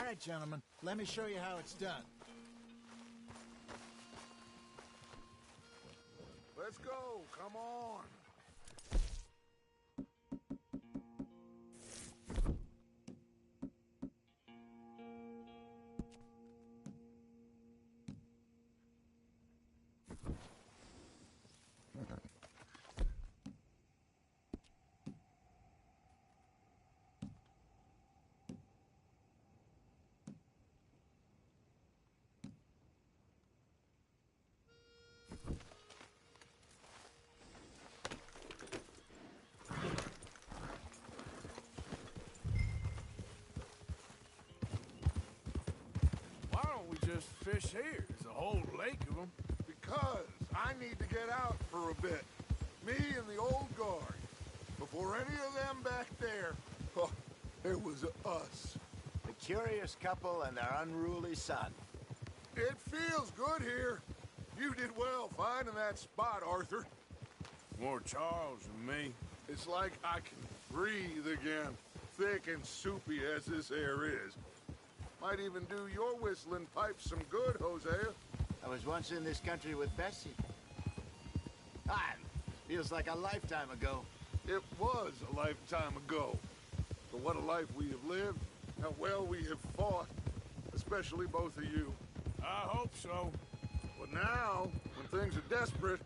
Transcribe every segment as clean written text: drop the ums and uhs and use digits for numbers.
right, gentlemen, let me show you how it's done. Let's go, come on. Just fish here. There's a whole lake of them. Because I need to get out for a bit. Me and the old guard. Before any of them back there, oh, it was us. The curious couple and their unruly son. It feels good here. You did well finding that spot, Arthur. More Charles than me. It's like I can breathe again, thick and soupy as this air is. Might even do your whistling pipes some good, Hosea. I was once in this country with Bessie. Feels like a lifetime ago. It was a lifetime ago. But what a life we have lived, how well we have fought, especially both of you. I hope so. But now, when things are desperate,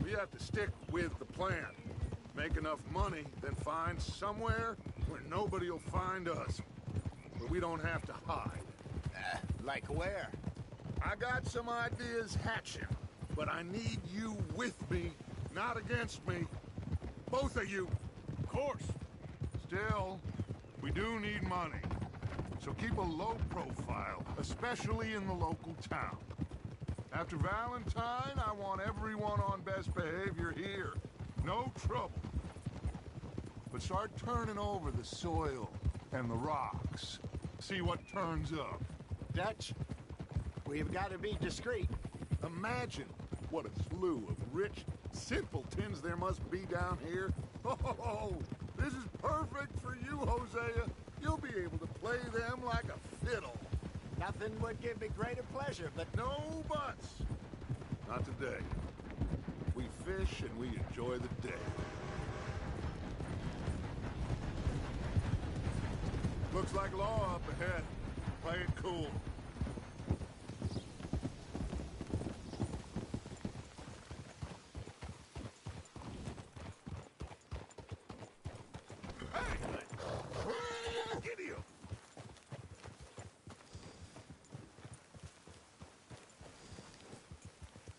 we have to stick with the plan. Make enough money, then find somewhere where nobody will find us. Where we don't have to hide. Like where? I got some ideas hatching, but I need you with me, not against me. Both of you. Of course. Still, we do need money. So keep a low profile, especially in the local town. After Valentine, I want everyone on best behavior here. No trouble. But start turning over the soil and the rocks. See what turns up. Dutch, we've got to be discreet. Imagine what a slew of rich simpletons there must be down here. Oh, this is perfect for you, Hosea. You'll be able to play them like a fiddle. Nothing would give me greater pleasure, but... No buts. Not today. We fish and we enjoy the day. Looks like law up ahead. Play it cool. Hey! Get him!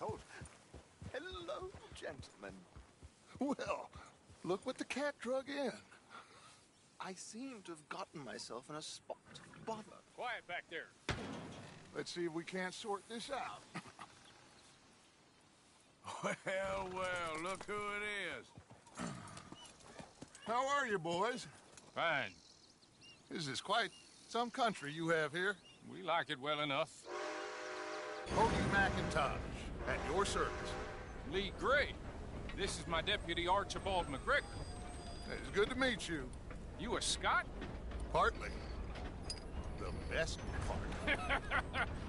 Oh, hello, gentlemen. Well, look what the cat drug in. I seem to have gotten myself in a spot to bother. Quiet back there. Let's see if we can't sort this out. Well, look who it is. How are you, boys? Fine. This is quite some country you have here. We like it well enough. Hoagie McIntosh, at your service. Lee Gray. This is my deputy Archibald McGregor. It's good to meet you. You a Scot? Partly. The best part.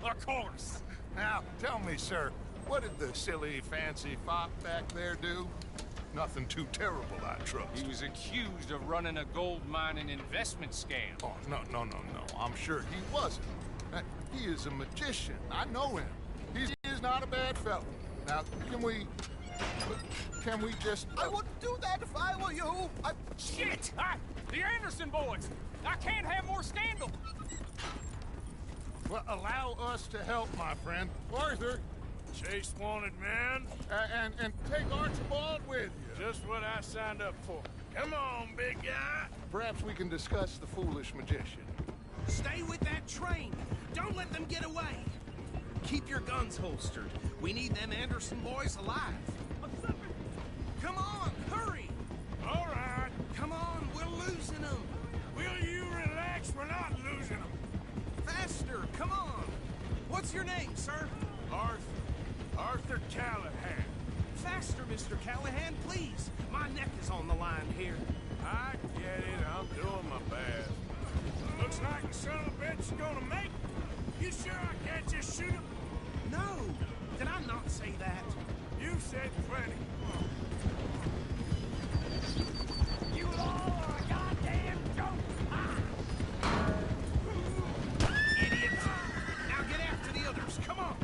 Of course. Now, tell me, sir, what did the silly, fancy fop back there do? Nothing too terrible, I trust. He was accused of running a gold mining investment scam. Oh, no. I'm sure he wasn't. He is a magician. I know him. He is not a bad fellow. Now, can we just... I wouldn't do that if I were you. Shit! The Anderson boys! I can't have more scandal! Well, allow us to help, my friend. Arthur! Chase wanted man. And take Archibald with you. Just what I signed up for. Come on, big guy. Perhaps we can discuss the foolish magician. Stay with that train. Don't let them get away. Keep your guns holstered. We need them Anderson boys alive. Come on, hurry. All right. Come on, we're losing them. Will you relax? We're not losing them. Faster, come on. What's your name, sir? Arthur Callahan. Faster, Mr. Callahan, please. My neck is on the line here. I get it. I'm doing my best. Looks like the son of a bitch Sheriff's gonna make it. You sure I can't just shoot him? No! Did I not say that? You said plenty. You all are a goddamn joke! Idiots! Now get after the others, come on!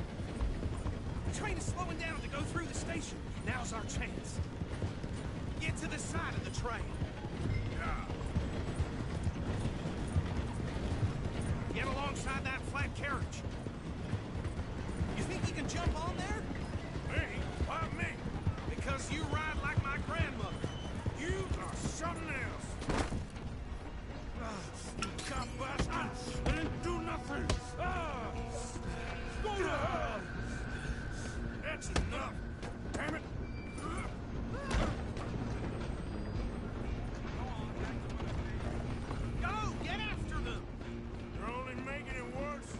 The train is slowing down to go through the station. Now's our chance. Get to the side of the train. Get alongside that flat carriage. You think you can jump on there? Me? Why me? Because you ride like my grandmother. You are something else. You cop bastard! I didn't do nothing! Go to hell! That's enough! Damn it! Go! Get after them! You're only making it worse.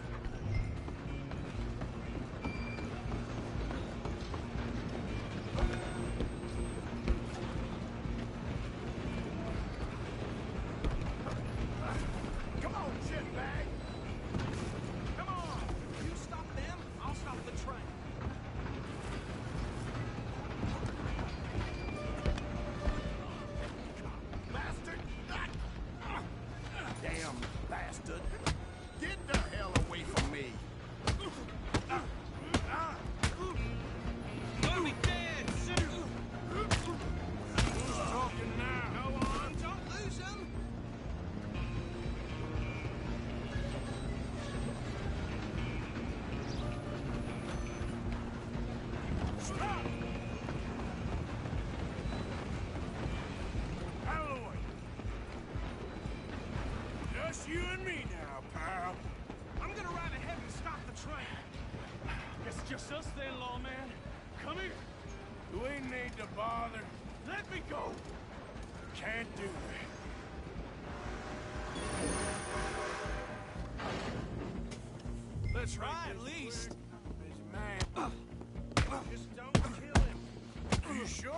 Come on, shitbag! Come on! You stop them, I'll stop the train. Bastard! Damn bastard. Get the hell away from me. You'll be dead soon! Who's talking now? Go on, don't lose them! Stop! Out of the way. Just you and me now, pal. I'm gonna ride ahead and stop the train. It's just us then, lawman. Come here. Do we need to bother? Let me go. Can't do that. Let's Try right at least. Busy man. Just don't kill him. Are you sure?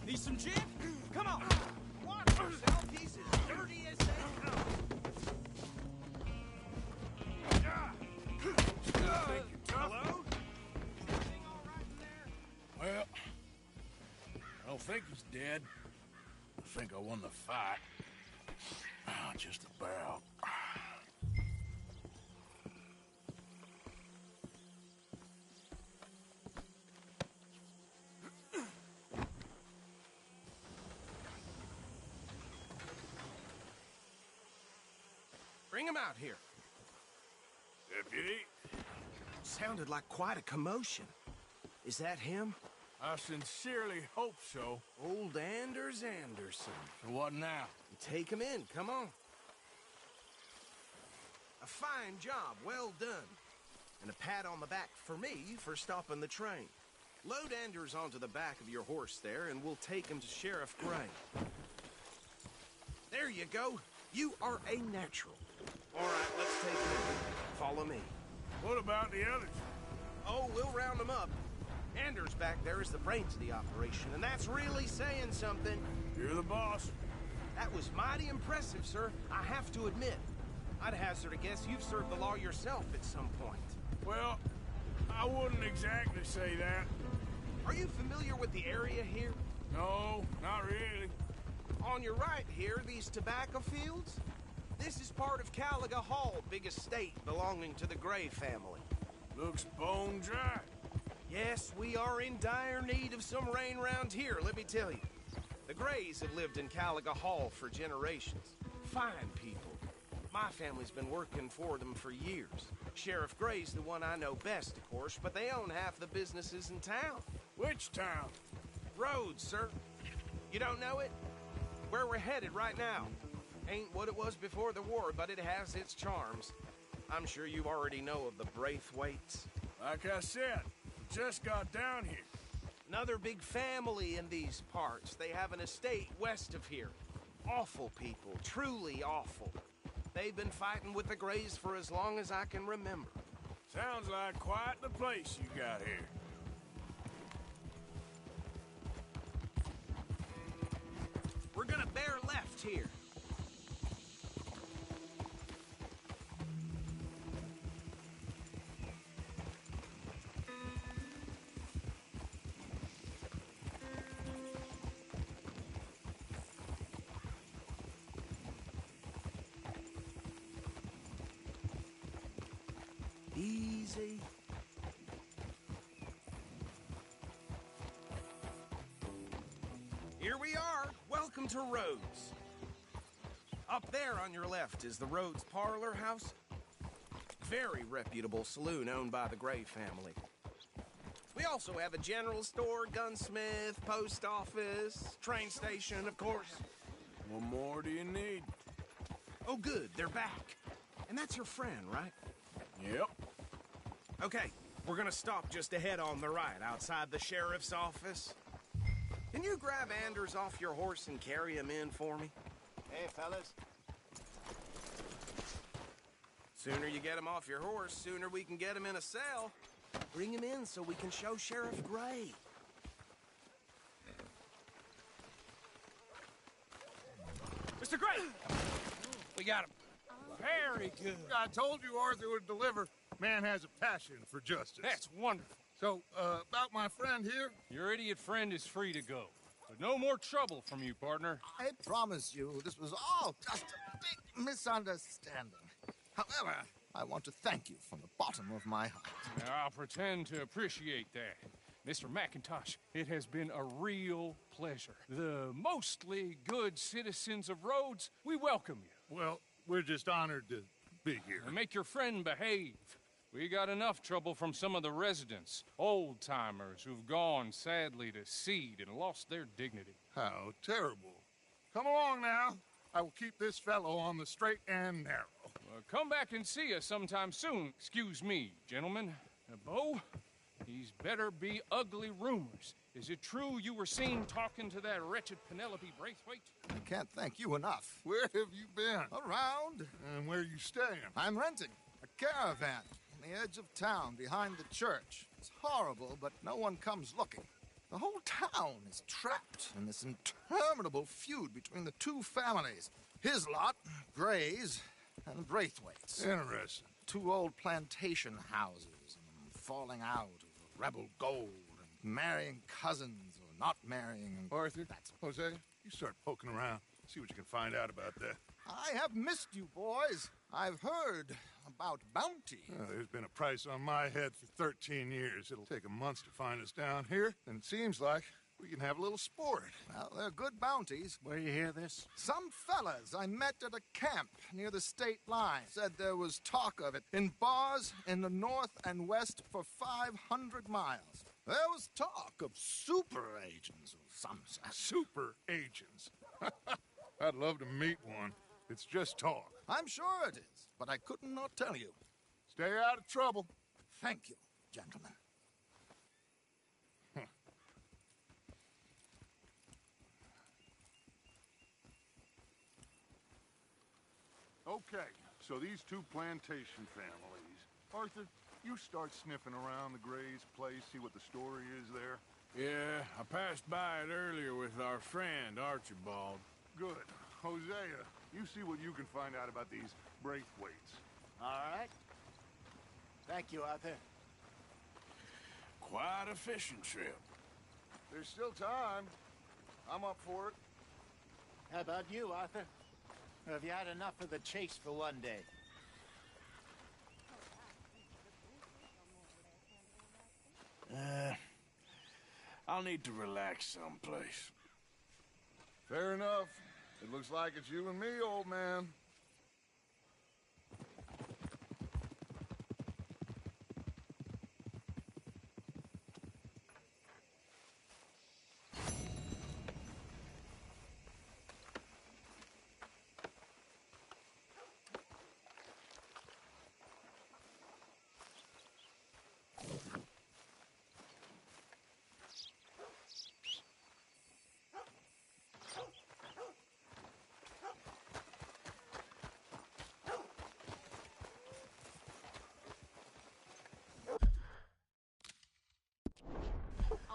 Need some gin? Come on! Watch yourself, he's as dirty as they come. Hello? Everything all right in there? Well, I don't think he's dead. I think I won the fight. Just about. Bring him out here. Deputy, Sounded like quite a commotion. Is that him? I sincerely hope so. Old Anders Anderson. So what now? Take him in, come on. A fine job, well done. And a pat on the back for me for stopping the train. Load Anders onto the back of your horse there, and we'll take him to Sheriff Gray. There you go. You are a natural. All right, let's take him in. Follow me. What about the others? Oh, we'll round them up. Anders back there is the brains of the operation, and that's really saying something. You're the boss. That was mighty impressive, sir. I have to admit. I'd hazard a guess you've served the law yourself at some point. Well, I wouldn't exactly say that. Are you familiar with the area here? No, not really. On your right here, these tobacco fields? This is part of Caliga Hall, big estate belonging to the Gray family. Looks bone dry. Yes, we are in dire need of some rain round here, let me tell you. The Grays have lived in Caliga Hall for generations. Fine people. My family's been working for them for years. Sheriff Gray's the one I know best, of course, but they own half the businesses in town. Which town? Rhodes, sir. You don't know it? Where we're headed right now. Ain't what it was before the war, but it has its charms. I'm sure you already know of the Braithwaites. Like I said, just got down here. Another big family in these parts. They have an estate west of here. Awful people, truly awful. They've been fighting with the Grays for as long as I can remember. Sounds like quite the place you got here. We're gonna bear left here. Easy. Here we are. Welcome to Rhodes. Up there on your left is the Rhodes Parlor House. Very reputable saloon owned by the Gray family. We also have a general store, gunsmith, post office, train station, of course. What more do you need? Oh, good. They're back. And that's your friend, right? Yep. Okay, we're gonna stop just ahead on the right, outside the sheriff's office. Can you grab Anders off your horse and carry him in for me? Hey, fellas. Sooner you get him off your horse, sooner we can get him in a cell. Bring him in so we can show Sheriff Gray. Mr. Gray! We got him. Very good. I told you Arthur would deliver. Man has a passion for justice. That's wonderful. So, about my friend here? Your idiot friend is free to go. But no more trouble from you, partner. I promise you, this was all just a big misunderstanding. However, I want to thank you from the bottom of my heart. Now, I'll pretend to appreciate that. Mr. McIntosh, it has been a real pleasure. The mostly good citizens of Rhodes, we welcome you. Well, we're just honored to be here. And make your friend behave. We got enough trouble from some of the residents, old-timers who've gone, sadly, to seed and lost their dignity. How terrible. Come along now. I will keep this fellow on the straight and narrow. Come back and see us sometime soon. Excuse me, gentlemen. Bo, these better be ugly rumors. Is it true you were seen talking to that wretched Penelope Braithwaite? I can't thank you enough. Where have you been? Around. And where are you staying? I'm renting a caravan on the edge of town behind the church. It's horrible, but no one comes looking. The whole town is trapped in this interminable feud between the two families. His lot, Gray's, and Braithwaite's. Interesting. Two old plantation houses, and falling out over rebel gold, and marrying cousins or not marrying. And Arthur, Jose, you start poking around. See what you can find out about that. I have missed you, boys. I've heard about bounty. There's been a price on my head for 13 years. It'll take a month to find us down here, and it seems like we can have a little sport. Well, they're good bounties. Where you hear this? Some fellas I met at a camp near the state line said there was talk of it in bars in the north and west for 500 miles. There was talk of super agents of some sort. Super agents. I'd love to meet one. It's just talk. I'm sure it is, but I couldn't not tell you. Stay out of trouble. Thank you, gentlemen. Okay, so these two plantation families. Arthur, you start sniffing around the Gray's place, see what the story is there. Yeah, I passed by it earlier with our friend, Archibald. Good. Hosea, you see what you can find out about these Braithwaites. All right. Thank you, Arthur. Quite a fishing trip. There's still time. I'm up for it. How about you, Arthur? Or have you had enough of the chase for one day? I'll need to relax someplace. Fair enough. It looks like it's you and me, old man.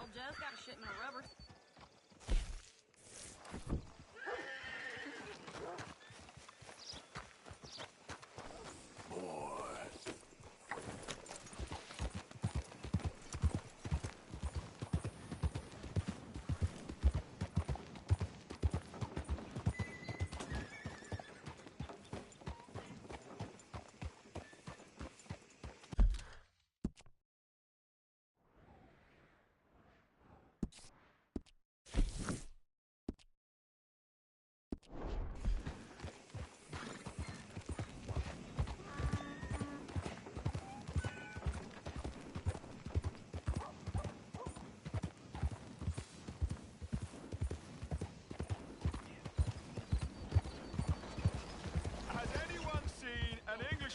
Old Joe's got a shipment of rubber.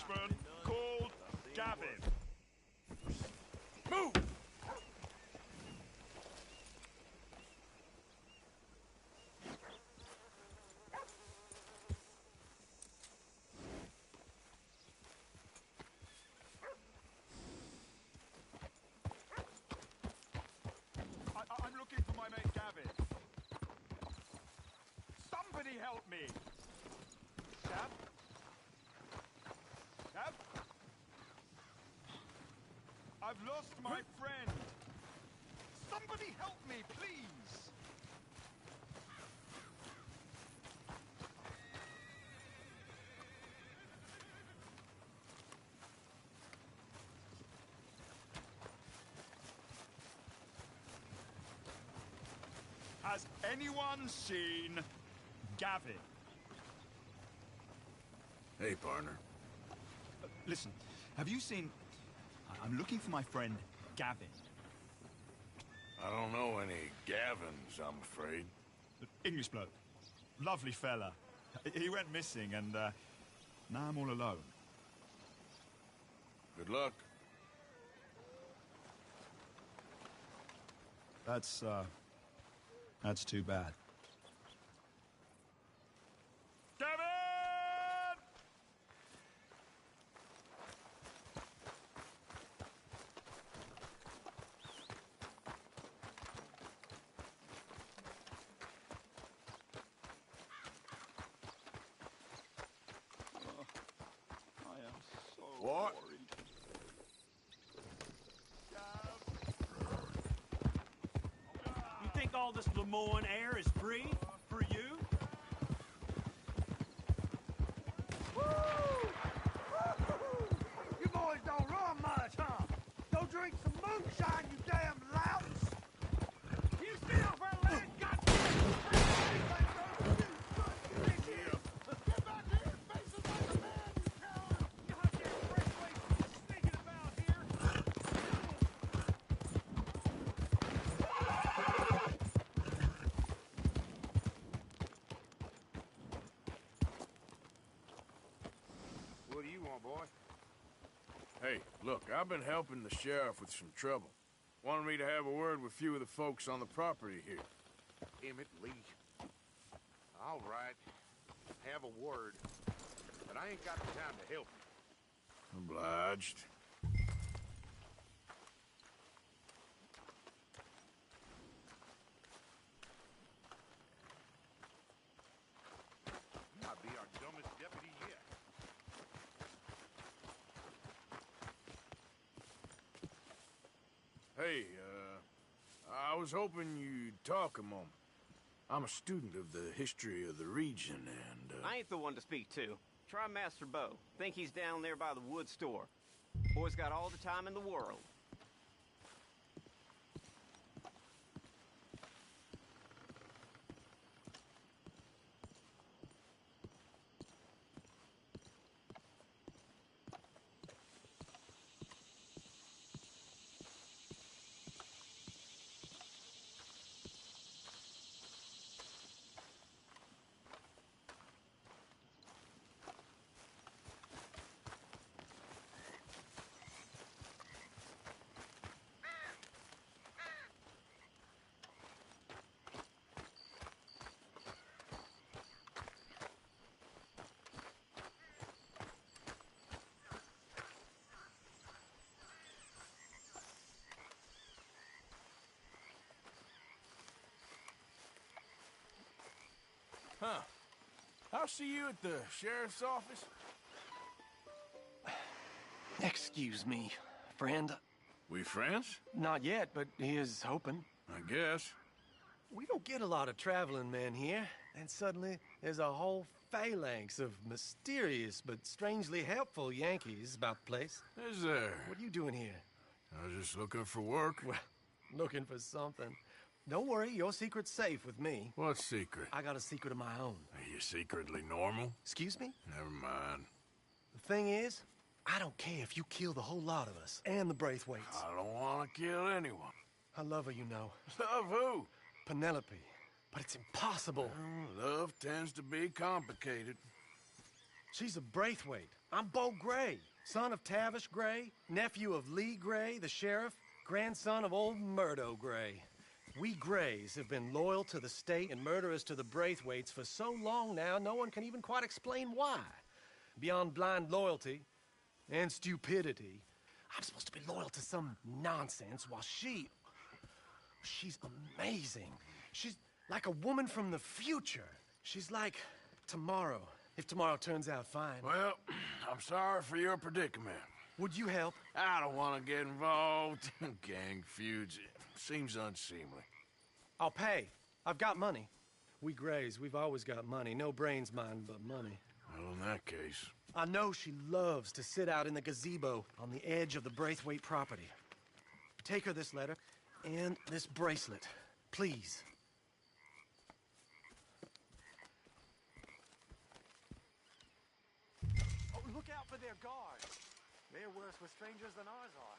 Englishman called Gavin. Move! I'm looking for my mate Gavin. Somebody help me! Gav? Gav? I've lost my friend. Somebody help me, please! Has anyone seen Gavin? Hey, partner. Listen, have you seen... I'm looking for my friend Gavin. I don't know any Gavins, I'm afraid. English bloke. Lovely fella. He went missing and now I'm all alone. Good luck. That's too bad. Gavin! I am so What? worried. You think all this Lemoyne air is free for you? You boys don't run much, huh? Go drink some moonshine, you damn louts! You still for land, goddamn! Get back here and face us like a man, you coward! Goddamn breakaway sneaking about here! What do you want, boy? Hey, look, I've been helping the sheriff with some trouble. Wanted me to have a word with a few of the folks on the property here. Emmett Lee. All right. Have a word. But I ain't got the time to help you. Obliged. You might be our dumbest deputy yet. Hey, I was hoping you'd talk a moment. I'm a student of the history of the region, and, I ain't the one to speak to. Try Master Bo. Think he's down there by the wood store. Boy's got all the time in the world. Huh. I'll see you at the sheriff's office. Excuse me, friend. We friends? Not yet, but he is hoping. I guess. We don't get a lot of traveling men here, and suddenly there's a whole phalanx of mysterious but strangely helpful Yankees about the place. Is there? What are you doing here? I was just looking for work. Well, looking for something. Don't worry, your secret's safe with me. What secret? I got a secret of my own. Are you secretly normal? Excuse me? Never mind. The thing is, I don't care if you kill the whole lot of us, and the Braithwaites. I don't want to kill anyone. I love her, you know. Love who? Penelope. But it's impossible. Well, love tends to be complicated. She's a Braithwaite. I'm Bo Gray, son of Tavish Gray, nephew of Lee Gray, the sheriff, grandson of old Murdo Gray. We Grays have been loyal to the state and murderers to the Braithwaites for so long now, no one can even quite explain why. Beyond blind loyalty and stupidity, I'm supposed to be loyal to some nonsense while she's amazing. She's like a woman from the future. She's like tomorrow, if tomorrow turns out fine. Well, I'm sorry for your predicament. Would you help? I don't want to get involved in gang feuds. It seems unseemly. I'll pay. I've got money. We Grays, we've always got money. No brains, mind, but money. Well, in that case... I know she loves to sit out in the gazebo on the edge of the Braithwaite property. Take her this letter and this bracelet, please. Oh, look out for their guards. They're worse with strangers than ours are.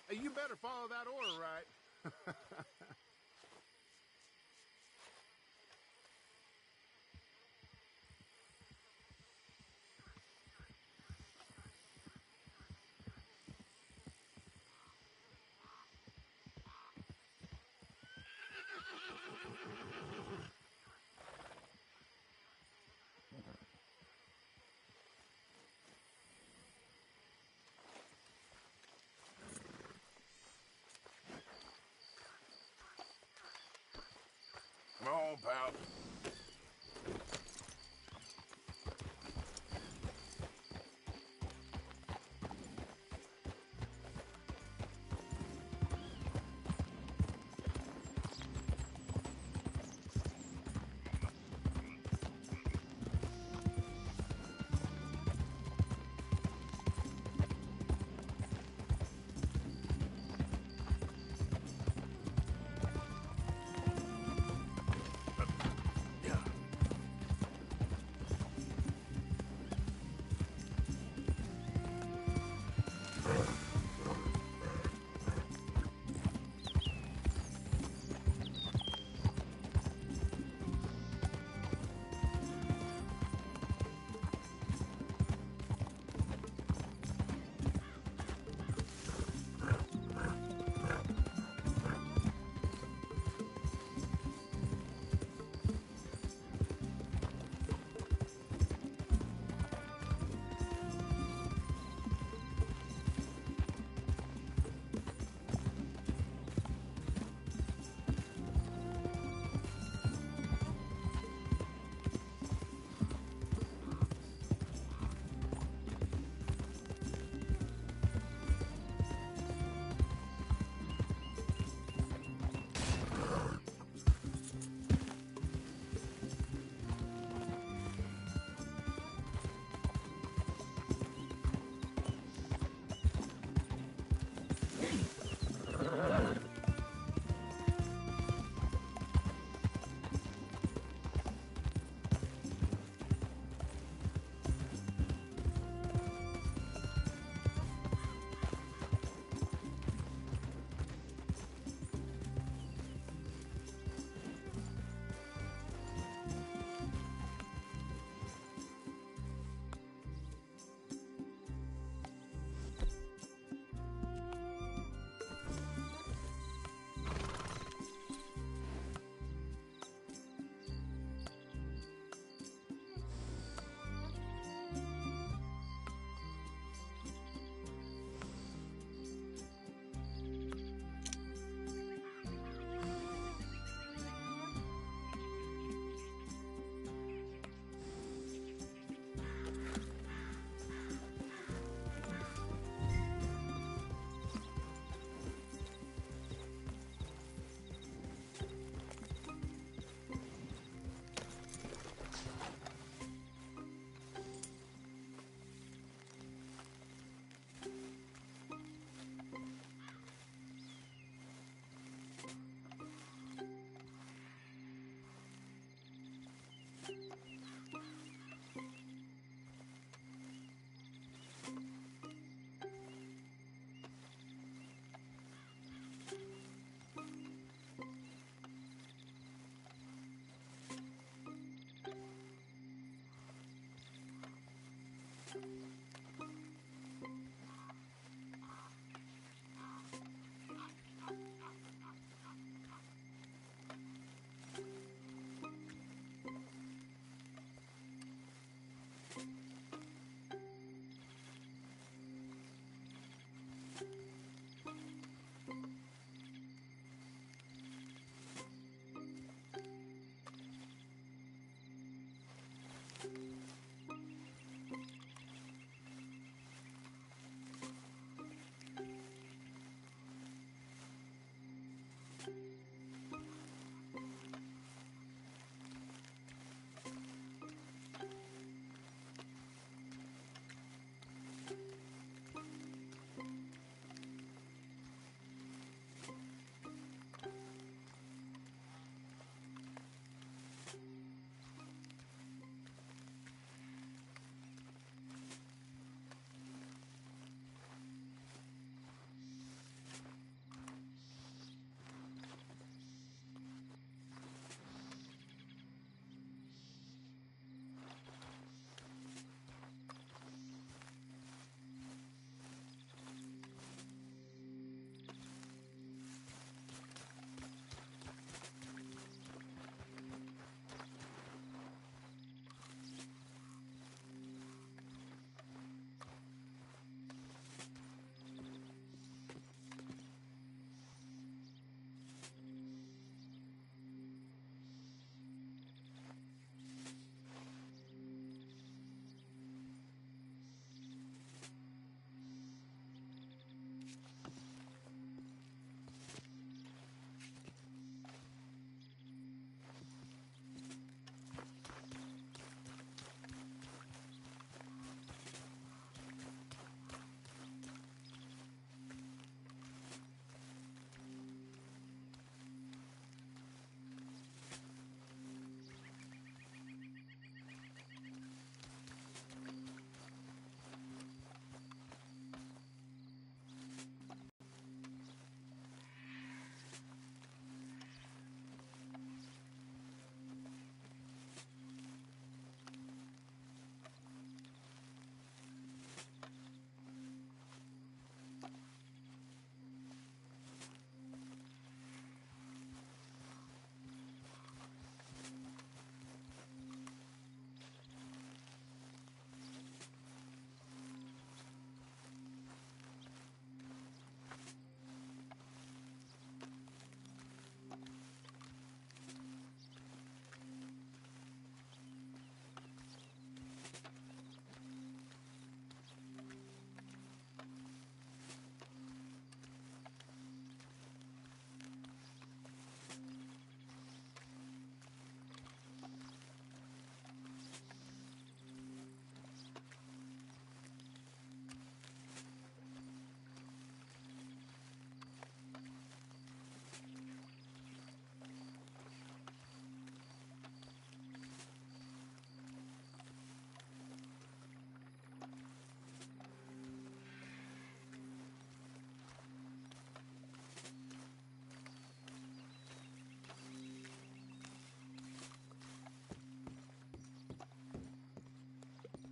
Hey, you better follow that order right. Come on, pal.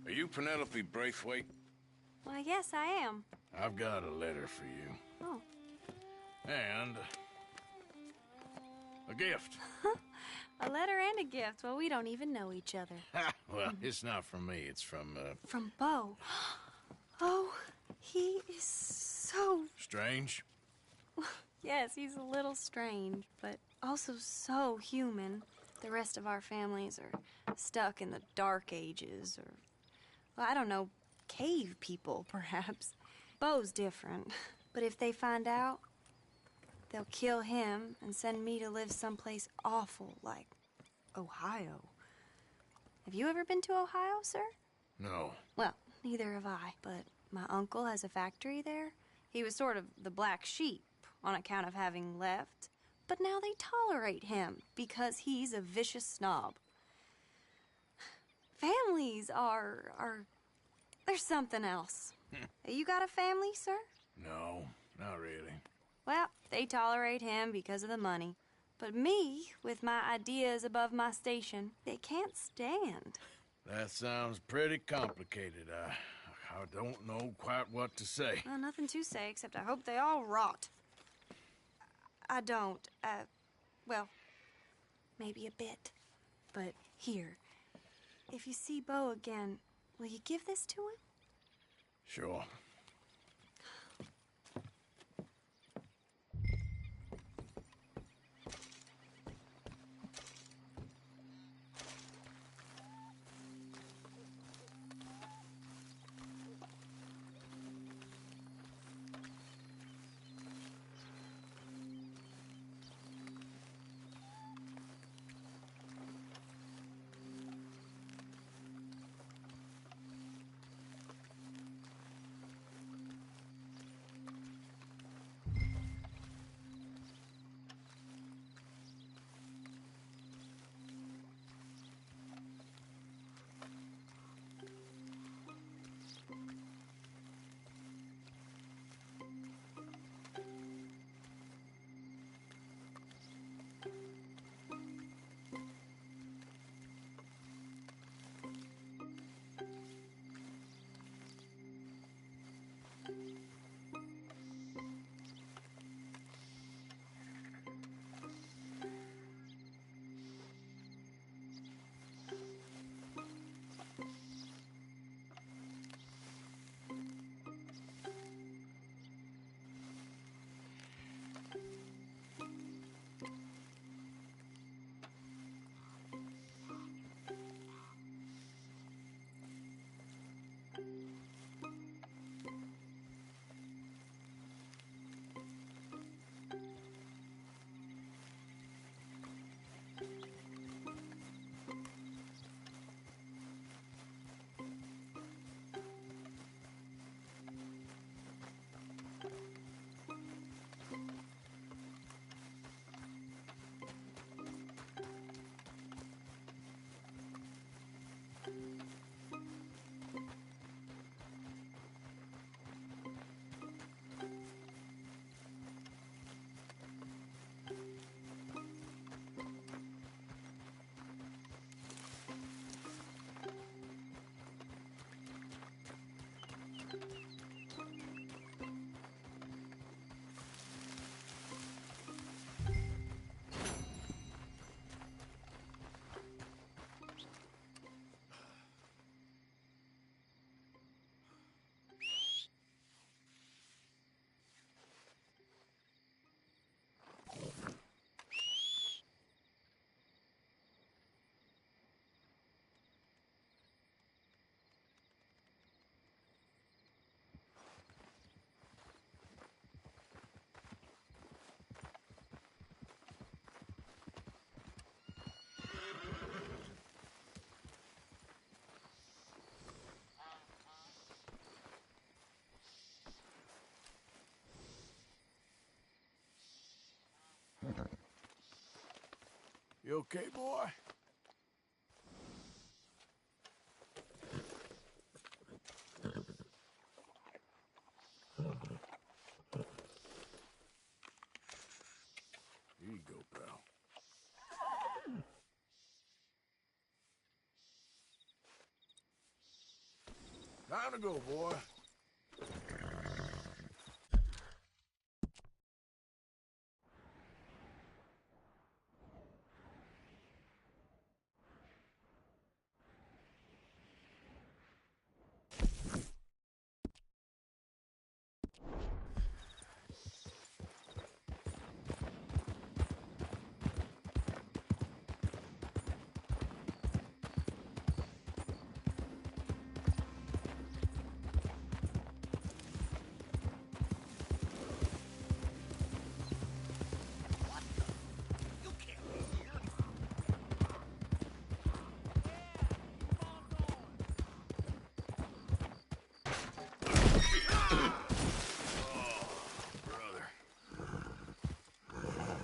Are you Penelope Braithwaite? Why, yes, I am. I've got a letter for you. Oh. And a gift. A letter and a gift. Well, we don't even know each other. Well, it's not from me. It's from, From Bo. Oh, he is so... Strange? Yes, he's a little strange, but also so human. The rest of our families are stuck in the Dark Ages, or, well, I don't know, cave people, perhaps. Bo's different, but if they find out, they'll kill him and send me to live someplace awful like Ohio. Have you ever been to Ohio, sir? No. Well, neither have I, but my uncle has a factory there. He was sort of the black sheep on account of having left, but now they tolerate him because he's a vicious snob. Families there's something else. You got a family, sir? No, not really. Well, they tolerate him because of the money. But me, with my ideas above my station, they can't stand. That sounds pretty complicated. I don't know quite what to say. Well, nothing to say, except I hope they all rot. I don't. Well, maybe a bit. But here, if you see Bo again, will you give this to him? Sure. You okay, boy? Here you go, pal. Time to go, boy.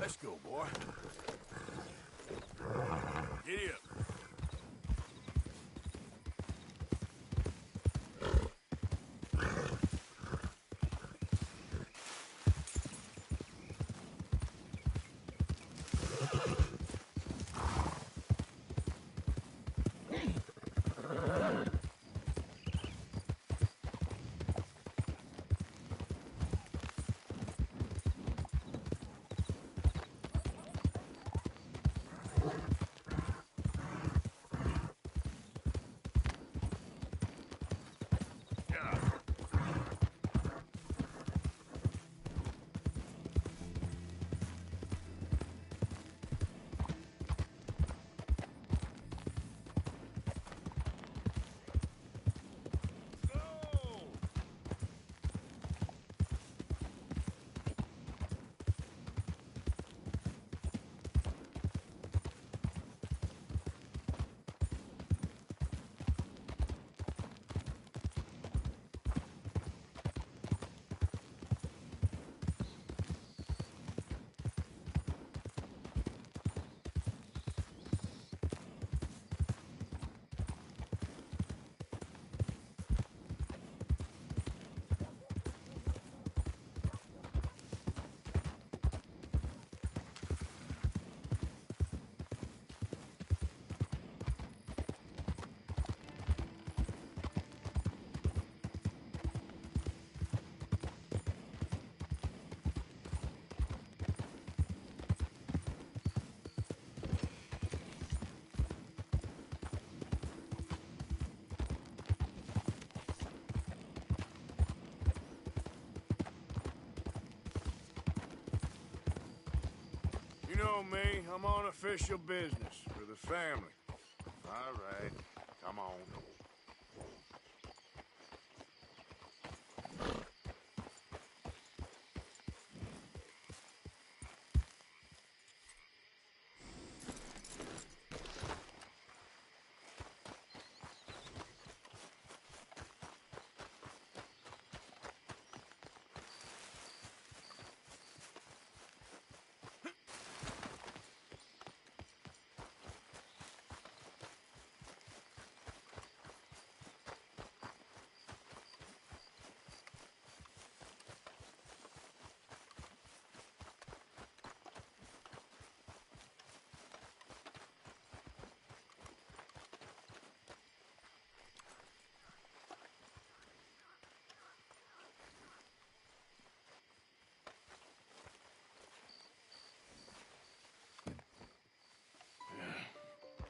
Let's go, boy. Giddy up. know me. I'm on official business for the family. All right, come on.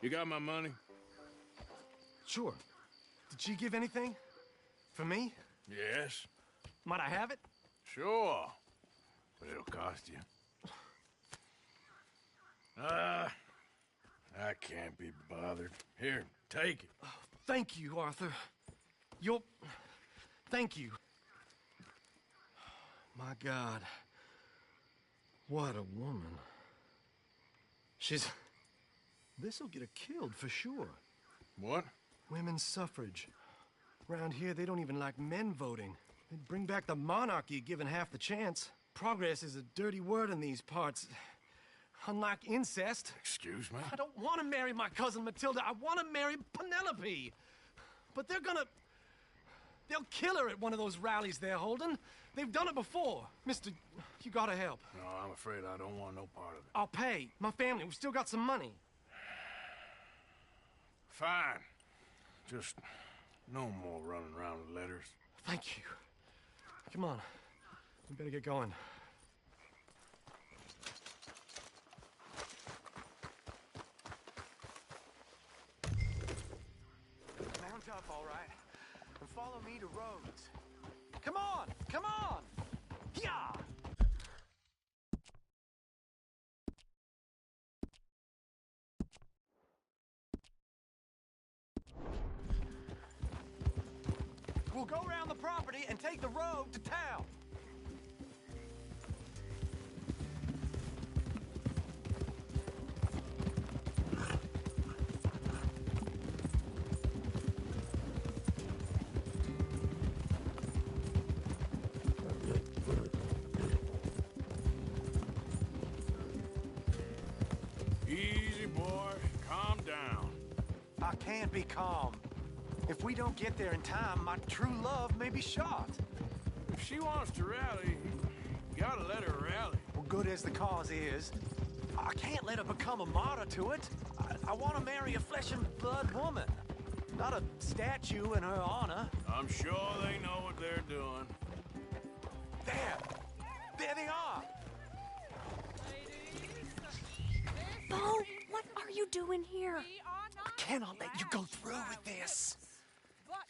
You got my money? Sure. Did she give anything? For me? Yes. Might I have it? Sure. But it'll cost you. I can't be bothered. Here, take it. Oh, thank you, Arthur. Thank you. My God. What a woman. This'll get her killed for sure. What? Women's suffrage. Around here, they don't even like men voting. They'd bring back the monarchy given half the chance. Progress is a dirty word in these parts. Unlike incest. Excuse me? I don't want to marry my cousin Matilda. I want to marry Penelope. But they'll kill her at one of those rallies they're holding. They've done it before. Mister, you gotta help. No, I'm afraid I don't want no part of it. I'll pay. My family, we've still got some money. Fine. Just no more running around with letters. Thank you. Come on. We better get going. Mount up, all right, and follow me to Rhodes. Come on! Come on! Yeah! We'll go around the property and take the road to town. Easy, boy. Calm down. I can't be calm. If we don't get there in time, my true love may be shot. If she wants to rally, you gotta let her rally. Well, good as the cause is, I can't let her become a martyr to it. I want to marry a flesh and blood woman, not a statue in her honor. I'm sure they know what they're doing. There they are. Bo, what are you doing here? I cannot let you go through with this.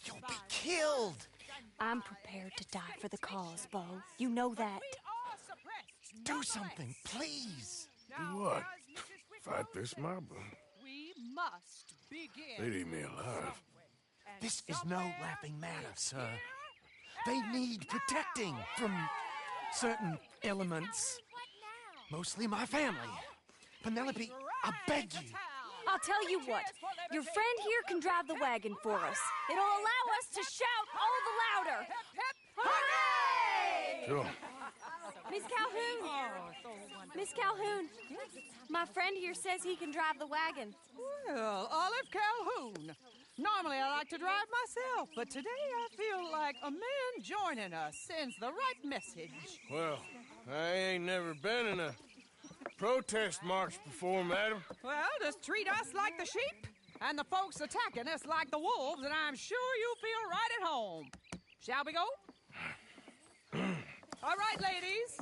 You'll be killed. I'm prepared to die for the cause, Bo. You know that. Do something, please. Do what? Fight this mob? We must begin. They'd eat me alive. This is no laughing matter, sir. They need protecting from certain elements. Mostly my family. Penelope, I beg you. I'll tell you what. Your friend here can drive the wagon for us. It'll allow us to shout all the louder. Hooray! Sure. Miss Calhoun. Miss Calhoun. My friend here says he can drive the wagon. Well, Olive Calhoun. Normally I like to drive myself, but today I feel like a man joining us sends the right message. Well, I ain't never been in a protest march before, madam. Well, just treat us like the sheep, and the folks attacking us like the wolves, and I'm sure you'll feel right at home. Shall we go? All right, ladies.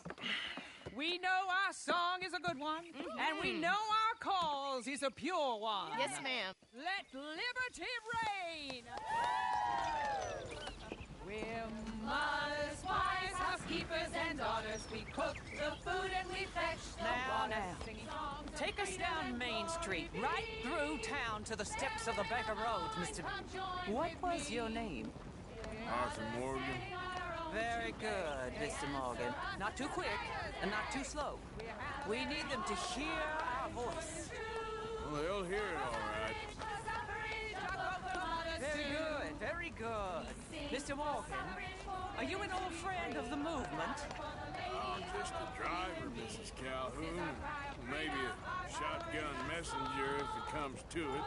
We know our song is a good one, and we know our cause is a pure one. Yes, ma'am. Let liberty reign. We're mothers, wives, housekeepers, and daughters. We cook the food and we fetch the water, singing songs Just down Main Street, right through town to the steps of the Baker Road, Mr. What was your name? Arthur Morgan. Very good, Mr. Morgan. Not too quick and not too slow. We need them to hear our voice. Well, they'll hear it all right. Very good, very good. Mr. Morgan, are you an old friend of the movement? I'm just a driver, Mrs. Calhoun. Maybe a shotgun messenger if it comes to it.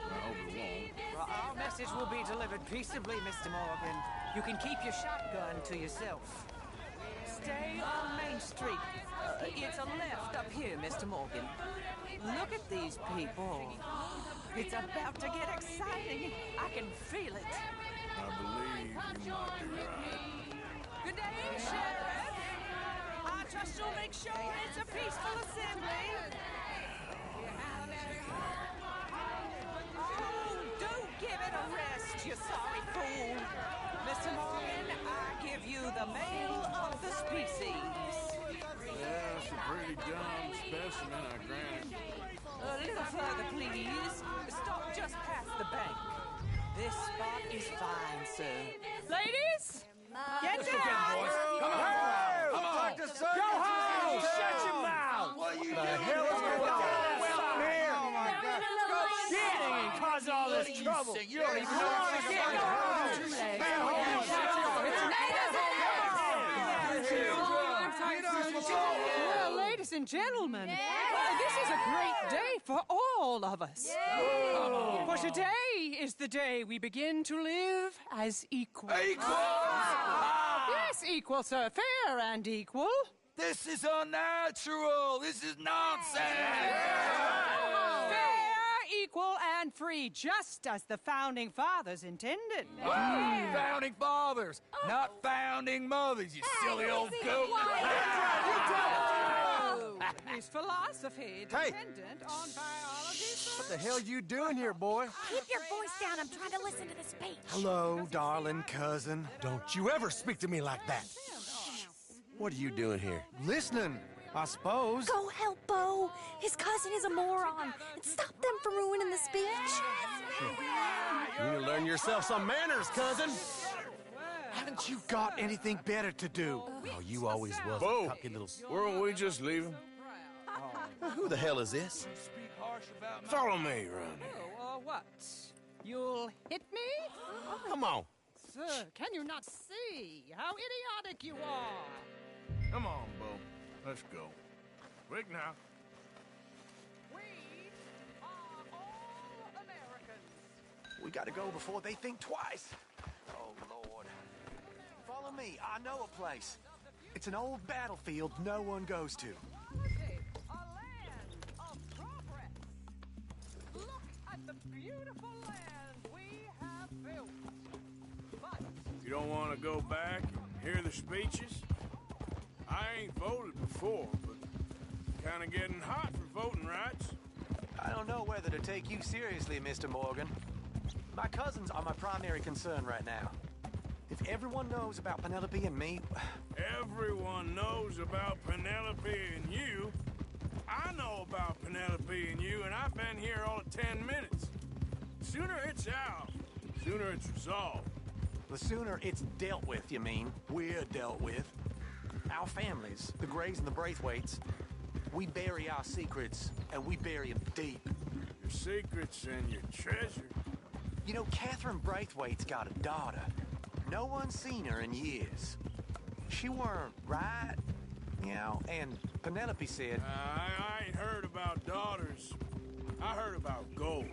I hope it won't. Well, our message will be delivered peaceably, Mr. Morgan. You can keep your shotgun to yourself. Stay on Main Street. It's a left up here, Mr. Morgan. Look at these people. It's about to get exciting. I can feel it. I believe you might be right. Good day, Sheriff. I trust you'll make sure it's a peaceful assembly. Oh, do give it a rest, you sorry fool. Mr. Morgan, I give you the male of the species. Yeah, it's a pretty dumb specimen, I grant it. A little further, please. Stop just past the bank. This spot is fine, sir. Ladies, get down! Come on! Go home! Shut your mouth! What are you The doing? hell is going on? Well, here! Oh, my God. Getting and causing all this trouble. You don't even know what you're getting. Go home! Well, ladies and gentlemen, this is a great day for all of us. For today is the day we begin to live as equals. Equals? Yes, equal, sir. Fair and equal. This is unnatural. This is nonsense. Fair, equal, and free, just as the Founding Fathers intended. Founding fathers, not founding mothers, you silly old goat. Is philosophy dependent on biology, sir? What the hell you doing here, boy? Keep your voice down. I'm trying to listen to the speech. Hello, darling cousin. Don't you ever speak to me like that. What are you doing here? Listening, I suppose. Go help Bo. His cousin is a moron. And stop them from ruining the speech. You need to learn yourself some manners, cousin. Haven't you got anything better to do? Oh, you always was Bo, a cocky little... weren't we just leaving? Who the hell is this? Follow me around here. Oh, what? You'll hit me? Come on. Sir, can you not see how idiotic you are? Come on, Bo. Let's go. Quick now. We are all Americans. We gotta go before they think twice. Oh, Lord. Follow me. I know a place. It's an old battlefield no one goes to. A land of progress. Look at the beautiful land we have built. But You don't want to go back and hear the speeches? I ain't voted before, but kind of getting hot for voting rights. I don't know whether to take you seriously, Mr. Morgan. My cousins are my primary concern right now. If everyone knows about Penelope and me... Everyone knows about Penelope and you. I know about Penelope and you, and I've been here all of 10 minutes. Sooner it's out, sooner it's resolved. The sooner it's dealt with, you mean, we're dealt with. Our families, the Grays and the Braithwaites, we bury our secrets, and we bury them deep. Your secrets and your treasure. You know, Catherine Braithwaite's got a daughter. No one's seen her in years. She weren't right, you know, and Penelope said... I ain't heard about daughters. I heard about gold.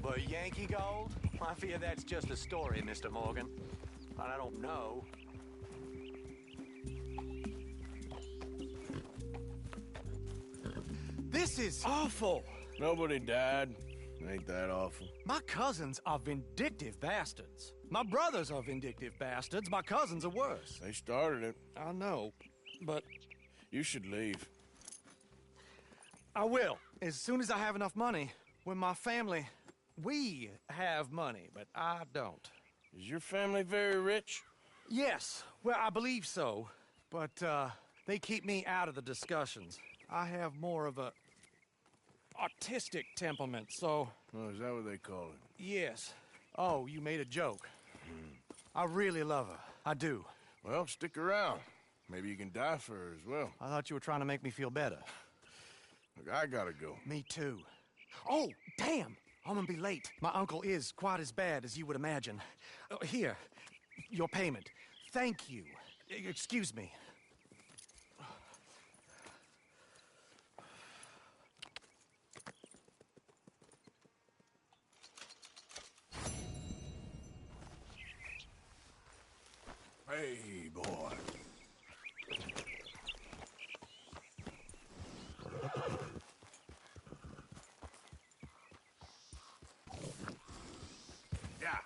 But Yankee gold? I fear that's just a story, Mr. Morgan. But I don't know. This is awful. Nobody died. Ain't that awful? My cousins are vindictive bastards. My brothers are vindictive bastards. My cousins are worse. They started it. I know, but... You should leave. I will, as soon as I have enough money. When my family... We have money, but I don't. Is your family very rich? Yes, well, I believe so. But, they keep me out of the discussions. I have more of a artistic temperament, so... Oh, is that what they call it? Yes. Oh, you made a joke. I really love her. I do. Well, stick around. Maybe you can die for her as well. I thought you were trying to make me feel better. Look, I gotta go. Me too. Oh, damn! I'm gonna be late. My uncle is quite as bad as you would imagine. Here, your payment. Thank you. Excuse me. Hey, boy. Yeah.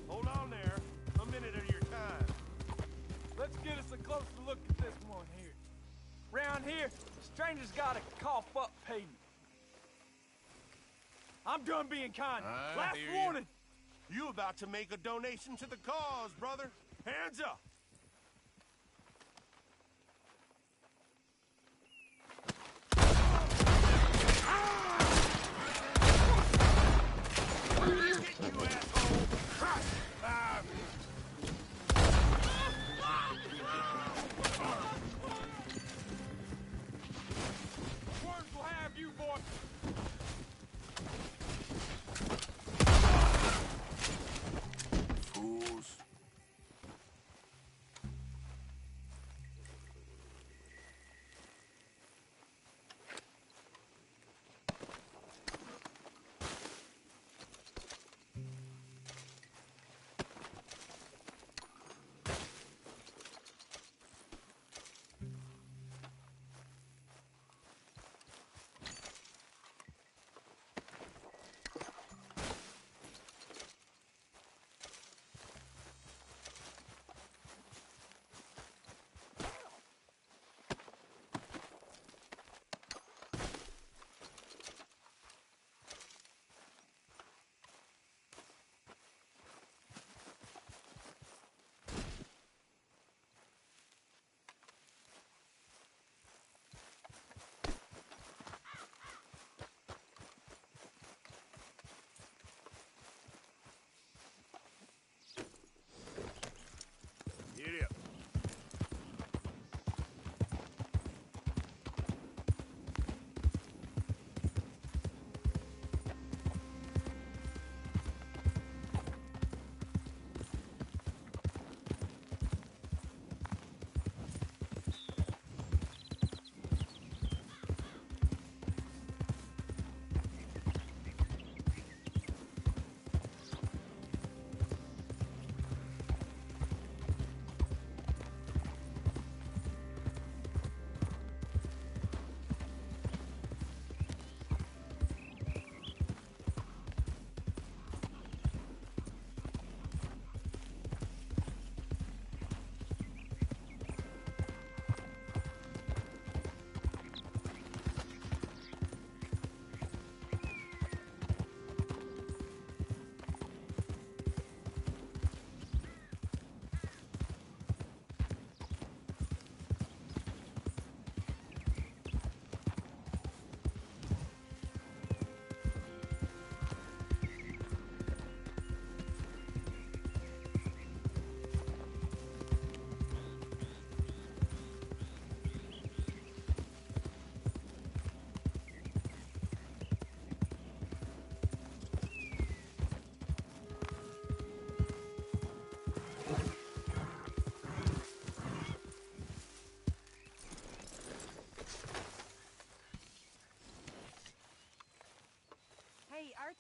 Hold on there. A minute of your time. Let's get us a closer look at this one here. Round here, strangers gotta cough up payment. I'm done being kind. Last warning. You about to make a donation to the cause, brother. Hands up. Worms will have you, boy. Fools.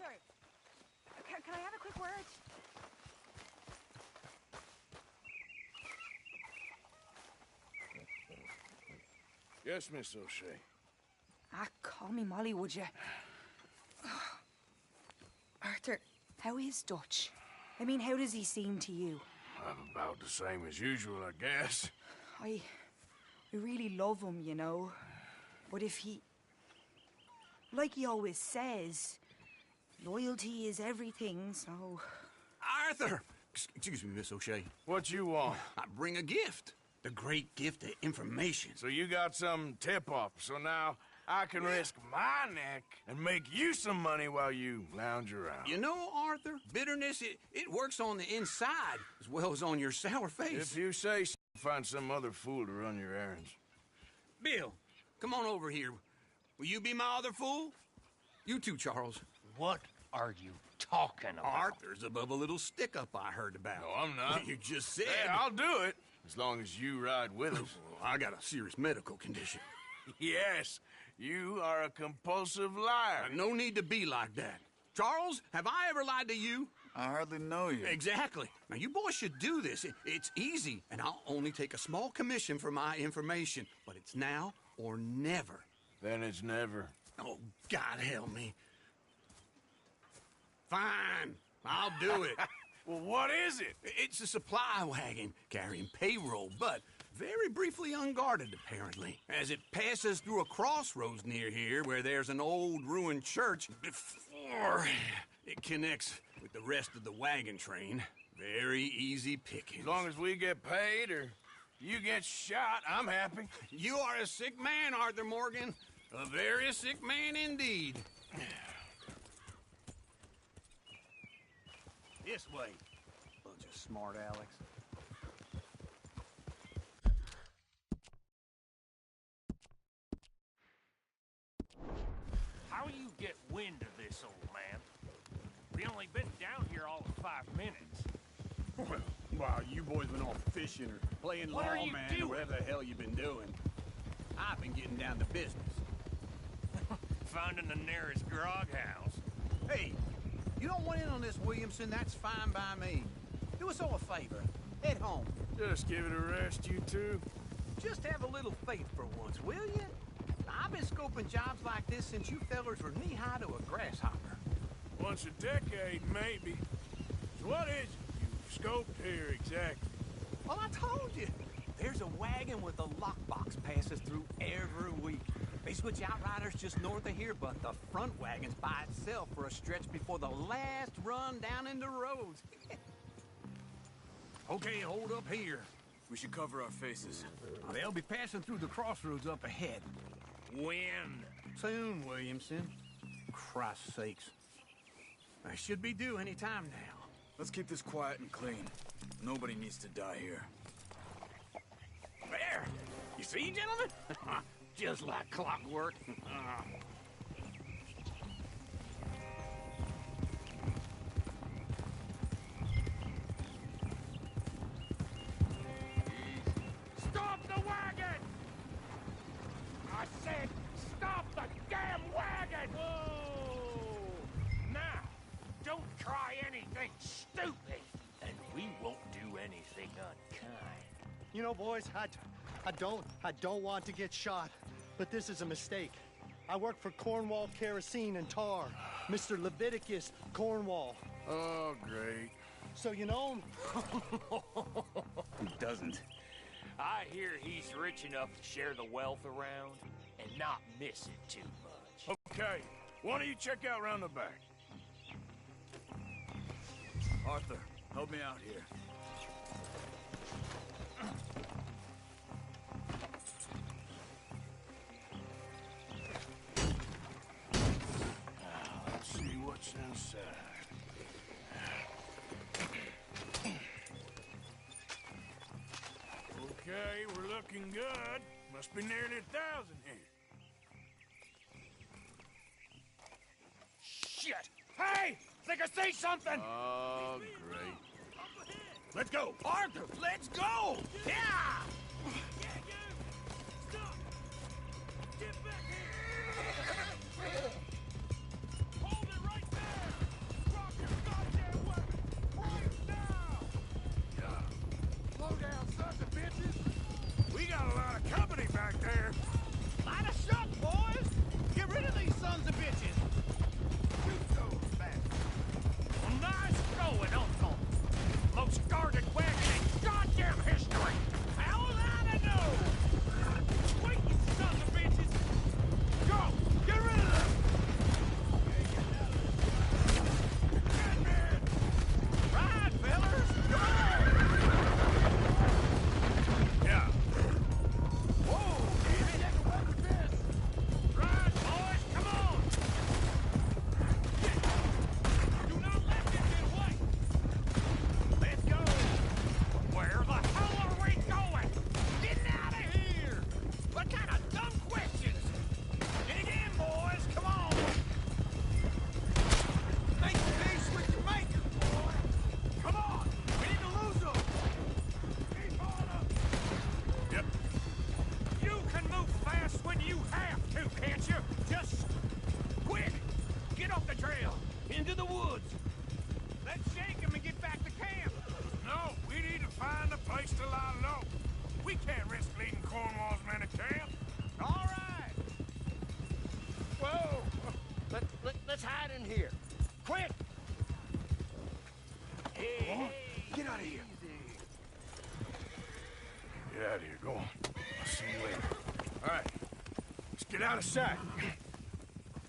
Arthur! Can I have a quick word? Yes, Miss O'Shea. Call me Molly, would you? Arthur, how is Dutch? I mean, how does he seem to you? About the same as usual, I guess. I really love him, you know. But if he... Like he always says, loyalty is everything, so... Arthur! Excuse me, Miss O'Shea. What you want? I bring a gift. The great gift of information. So you got some tip-off, so now I can risk my neck and make you some money while you lounge around. You know, Arthur, bitterness, it works on the inside as well as on your sour face. If you say so, find some other fool to run your errands. Bill, come on over here. Will you be my other fool? You too, Charles. What are you talking about? Arthur's above a little stick-up I heard about. No, I'm not. You just said... Hey, I'll do it, as long as you ride with us. I got a serious medical condition. Yes, you are a compulsive liar. No need to be like that. Charles, have I ever lied to you? I hardly know you. Exactly. Now, you boys should do this. It's easy, and I'll only take a small commission for my information. But it's now or never. Then it's never. Oh, God help me. Fine, I'll do it. Well, what is it? It's a supply wagon carrying payroll, but very briefly unguarded, apparently. As it passes through a crossroads near here where there's an old ruined church before it connects with the rest of the wagon train. Very easy picking. As long as we get paid or you get shot, I'm happy. You are a sick man, Arthur Morgan. A very sick man indeed. This way. Bunch of smart Alex. How you get wind of this, old man? We only been down here all of 5 minutes. Well, while you boys been off fishing or playing What are you lawman or doing? whatever the hell you've been doing, I've been getting down to business. Finding the nearest grog house. Hey, you don't want in on this, Williamson, that's fine by me. Do us all a favor. Head home. Just give it a rest, you two. Just have a little faith for once, will you? I've been scoping jobs like this since you fellers were knee-high to a grasshopper. Once a decade, maybe. So what is it you've scoped here exactly? Well, I told you. There's a wagon with a lockbox passes through every week. They switch outriders just north of here, but the front wagon's by itself for a stretch before the last run down into roads. Okay, hold up here. We should cover our faces. They'll be passing through the crossroads up ahead. When? Soon, Williamson. Christ's sakes. I should be due any time now. Let's keep this quiet and clean. Nobody needs to die here. There! You see, gentlemen? Just like clockwork. Stop the wagon! I said, stop the damn wagon! Whoa! Now, don't try anything stupid, and we won't do anything unkind. You know, boys, I don't want to get shot, but this is a mistake. I work for Cornwall Kerosene and Tar, Mr. Leviticus Cornwall. Oh, great. So you know him? Who doesn't? I hear he's rich enough to share the wealth around and not miss it too much. Okay, why don't you check out round the back? Arthur, help me out here. Let's see what's inside. Okay, we're looking good. Must be nearly 1,000 here. Shit! Hey! Think I see something! Oh, great. Let's go! Arthur, let's go! Yeah! Hold it right there! here. Light a shot, boys! Get rid of these sons of bitches! Shoot those bastards! Nice going, Uncle. Most guarded wagon in goddamn history. How was I to know? Wait, you sons of bitches! Go! Get rid of them! Right, fellas! Come on! Yeah. Whoa! Easy, never work with this! Right, boys, come on! Do not let them get away! Let's go! Where the hell are we going? Getting out of here! What kind of dumb questions? Dig in, boys, come on! Make peace with your maker, boy! Come on! We need to lose them! Keep on up! Yep. You can move fast when you have to, can't you? Just quick! Get off the trail! Into the woods! Let's shake them and get back to camp! No, we need to find a place to lie low. We can't risk leading Cornwall's men to camp. All right! Whoa! Let's hide in here. Quick! Hey, Get out of here. Get out of here. Go on. I'll see you later. All right. Let's get out of sight.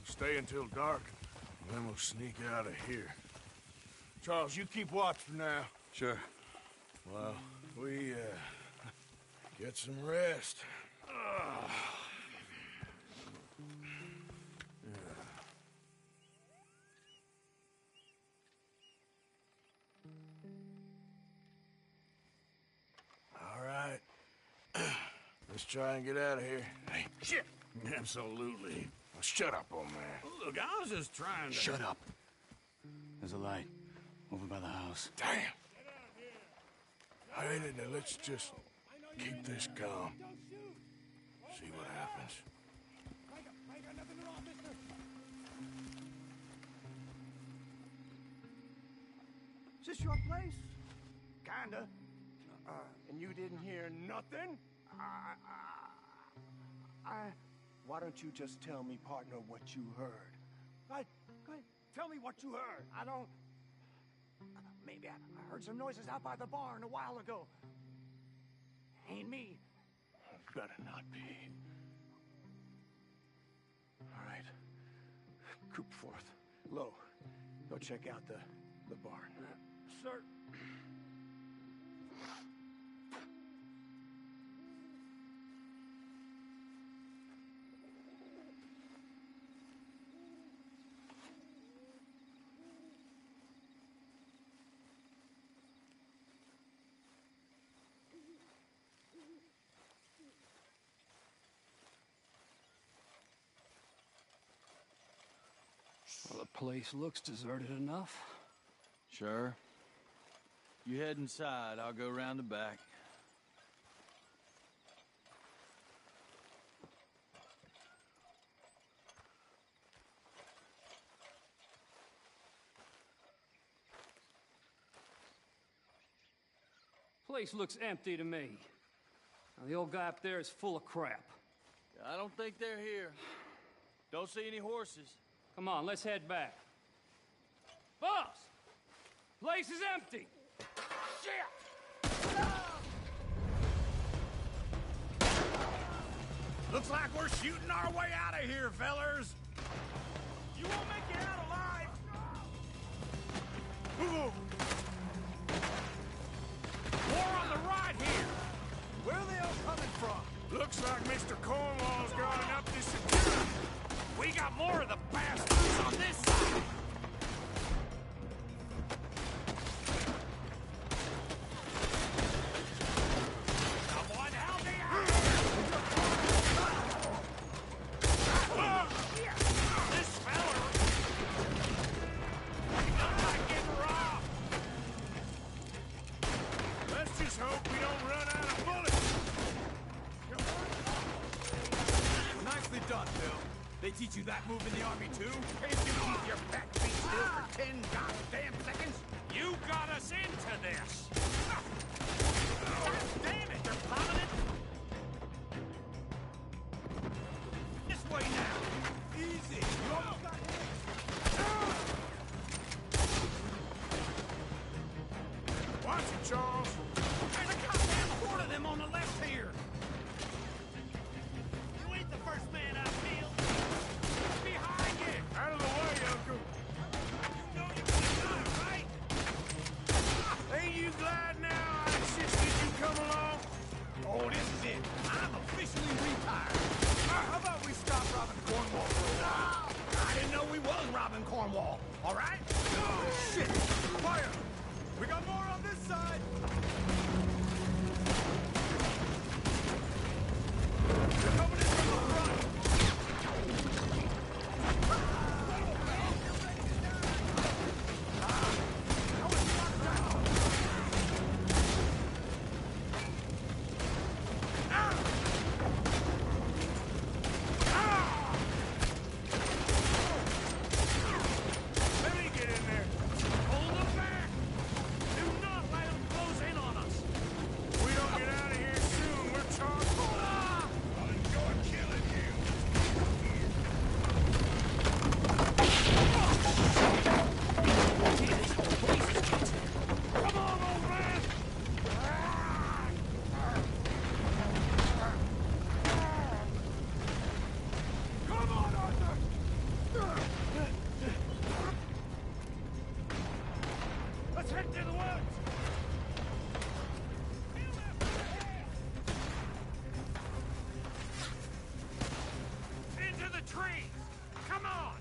Stay until dark, and then we'll sneak out of here. Charles, you keep watch for now. Sure. Well, we, get some rest. All right. Let's try and get out of here. Hey, shit! Absolutely. Now shut up, old man. Look, I was just trying to... Shut up. There's a light over by the house. Damn! All right, now let's just keep this calm. See what happens. Is this your place? Kinda. And you didn't hear nothing? Why don't you just tell me, partner, what you heard? Go ahead. Tell me what you heard. I don't... Maybe I heard some noises out by the barn a while ago. Ain't me. Better not be. All right. Coop forth. Low. Go check out the barn. Sir. Well, the place looks deserted enough. Sure. You head inside. I'll go around the back. Place looks empty to me. Now, the old guy up there is full of crap. I don't think they're here. Don't see any horses. Come on, let's head back. Boss! Place is empty! Shit! Looks like we're shooting our way out of here, fellers. You won't make it out alive. Ooh. War on the right here. Where are they all coming from? Looks like Mr. Cornwall's got enough to secure. We got more of the bastards on this side. Someone help me out! This fella... looks like getting robbed. Let's just hope we don't run out of bullets. Nicely done, Bill. They teach you that move in the army, too? Can't you keep your back feet still for 10 goddamn seconds? You got us into this. God damn it, they're piling it! wall, all right? Shit! Fire! We got more on this side! They're coming in from the front! Let's head to the woods! Into the trees! Come on!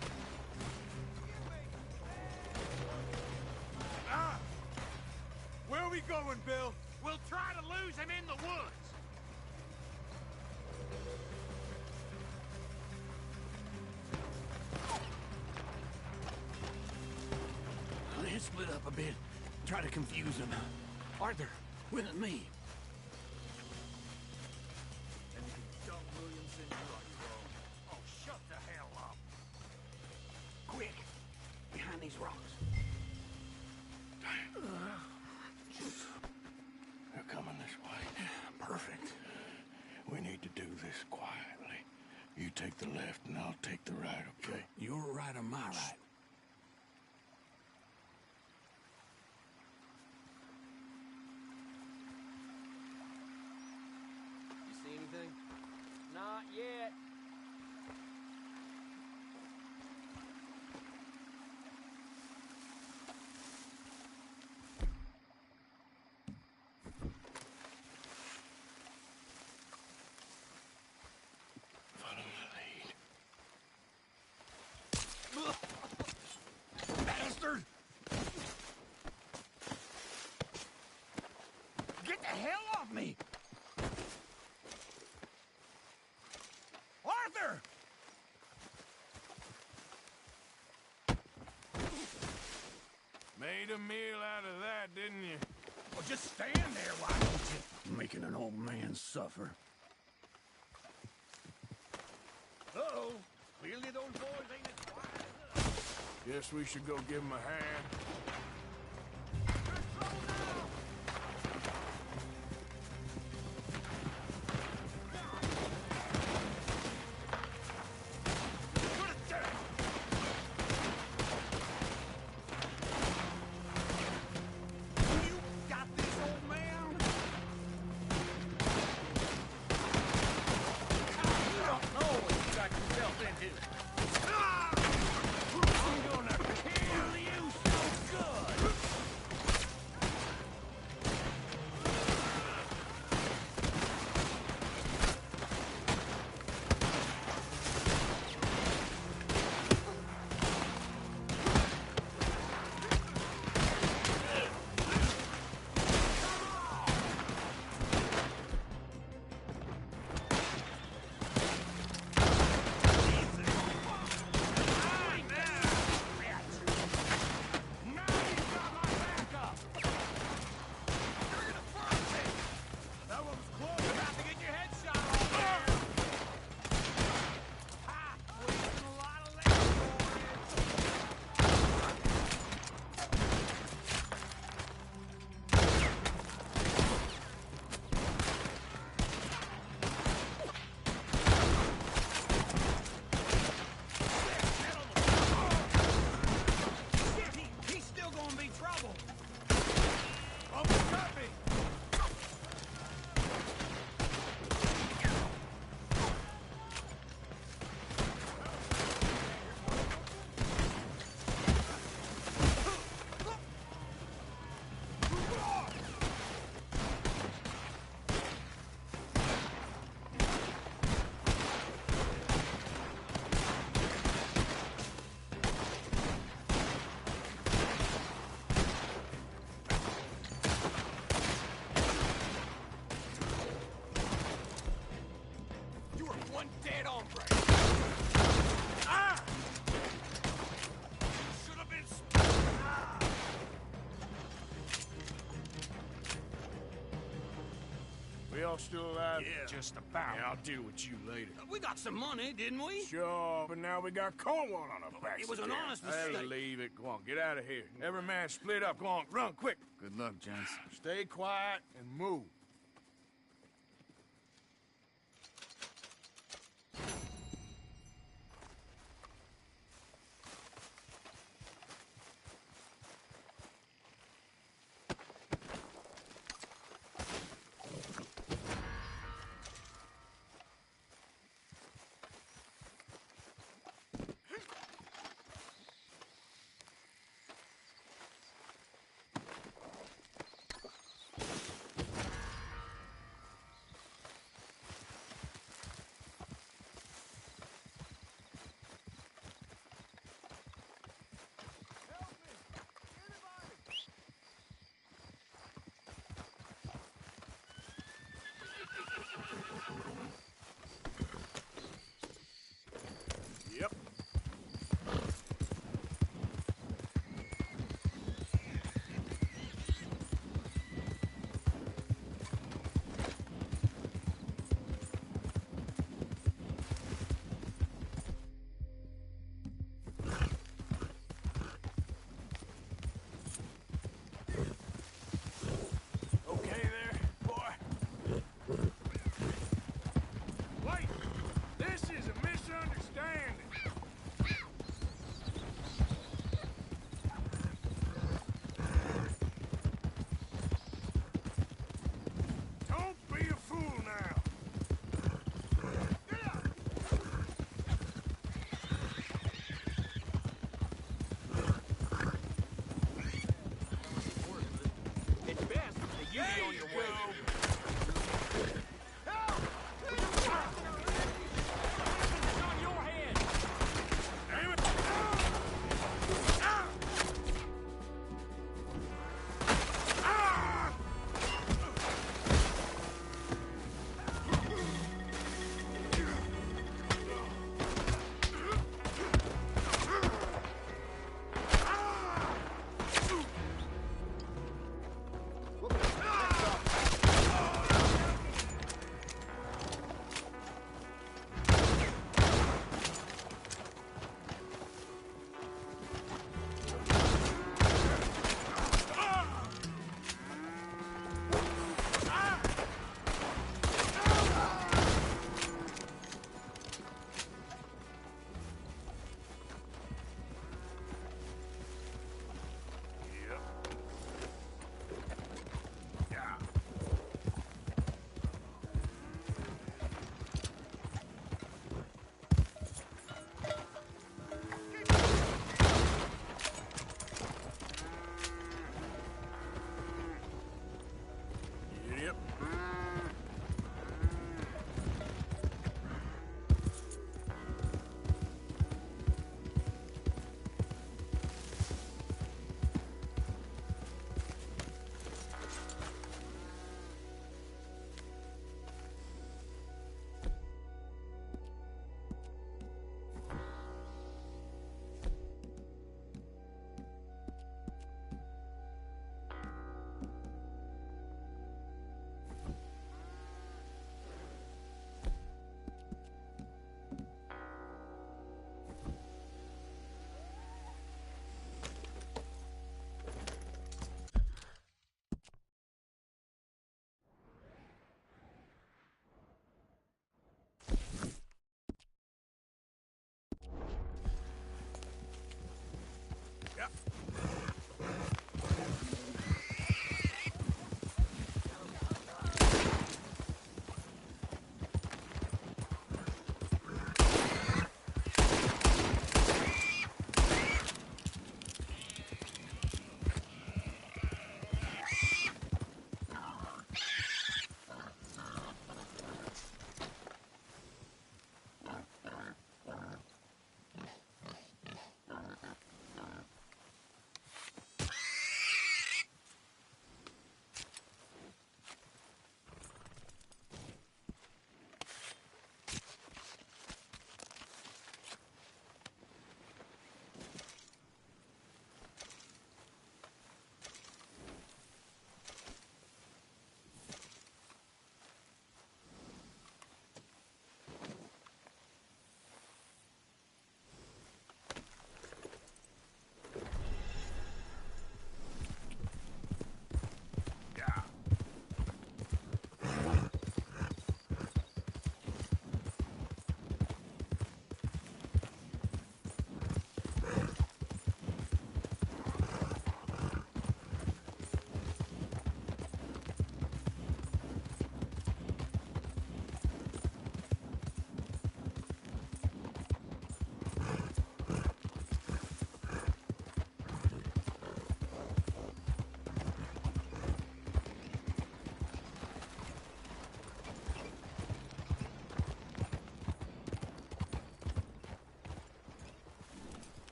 Where are we going, Bill? We'll try to lose him in the woods! Let's split up a bit. Try to confuse him. Arthur, with me. Oh, shut the hell up! Quick! Behind these rocks. They're coming this way. Perfect. We need to do this quietly. You take the left and I'll take the right, okay? Your right or my right? You see anything? Not yet. Follow my lead. Bastard! Get the hell off me! Arthur! Made a meal out of that, didn't you? Well, just stand there, why don't you? Making an old man suffer. Uh-oh. Clearly those boys ain't as quiet as us. Guess we should go give him a hand. I'm gonna kill you so good! all still alive? Yeah. Just about. Yeah, I'll deal with you later. We got some money, didn't we? Sure, but now we got Cornwall on our backs. It was an again. honest mistake. Hey, leave it. Go on, get out of here. Every man split up. Go on, run quick. Good luck, gents. Stay quiet and move.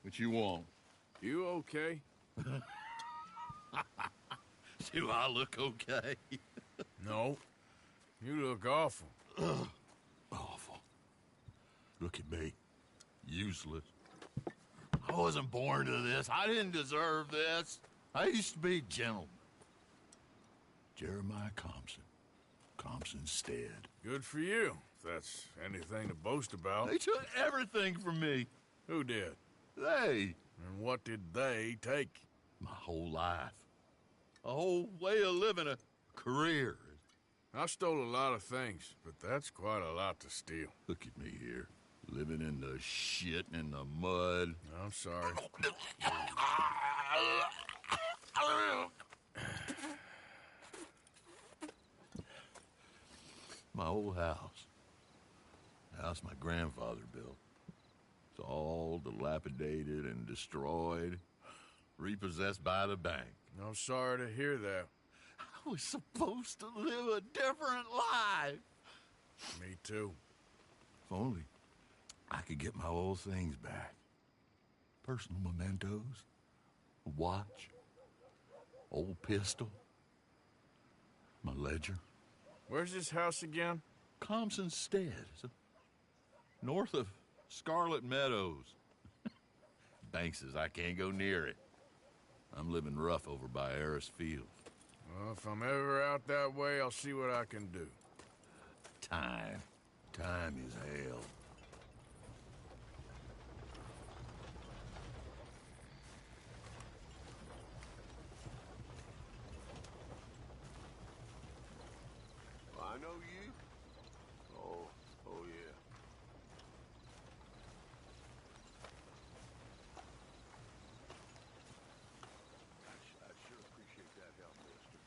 What you want? You okay? Do I look okay? No. You look awful. Awful. Look at me. Useless. I wasn't born to this. I didn't deserve this. I used to be a gentleman. Jeremiah Compson. Compson Stead. Good for you, if that's anything to boast about. They took everything from me. Who did? They. And what did they take? My whole life. A whole way of living, a career. I stole a lot of things, but that's quite a lot to steal. Look at me here, living in the shit and the mud. I'm sorry. My old house. The house my grandfather built. It's all dilapidated and destroyed, repossessed by the bank. I'm sorry to hear that. I was supposed to live a different life. Me too. If only I could get my old things back. Personal mementos, a watch, old pistol, my ledger. Where's this house again? Compson Stead. North of Scarlet Meadows. Bank says I can't go near it. I'm living rough over by Harris Field. Well, if I'm ever out that way, I'll see what I can do. Time. Time is hell. I know you. Oh yeah. I sure appreciate that help, mister.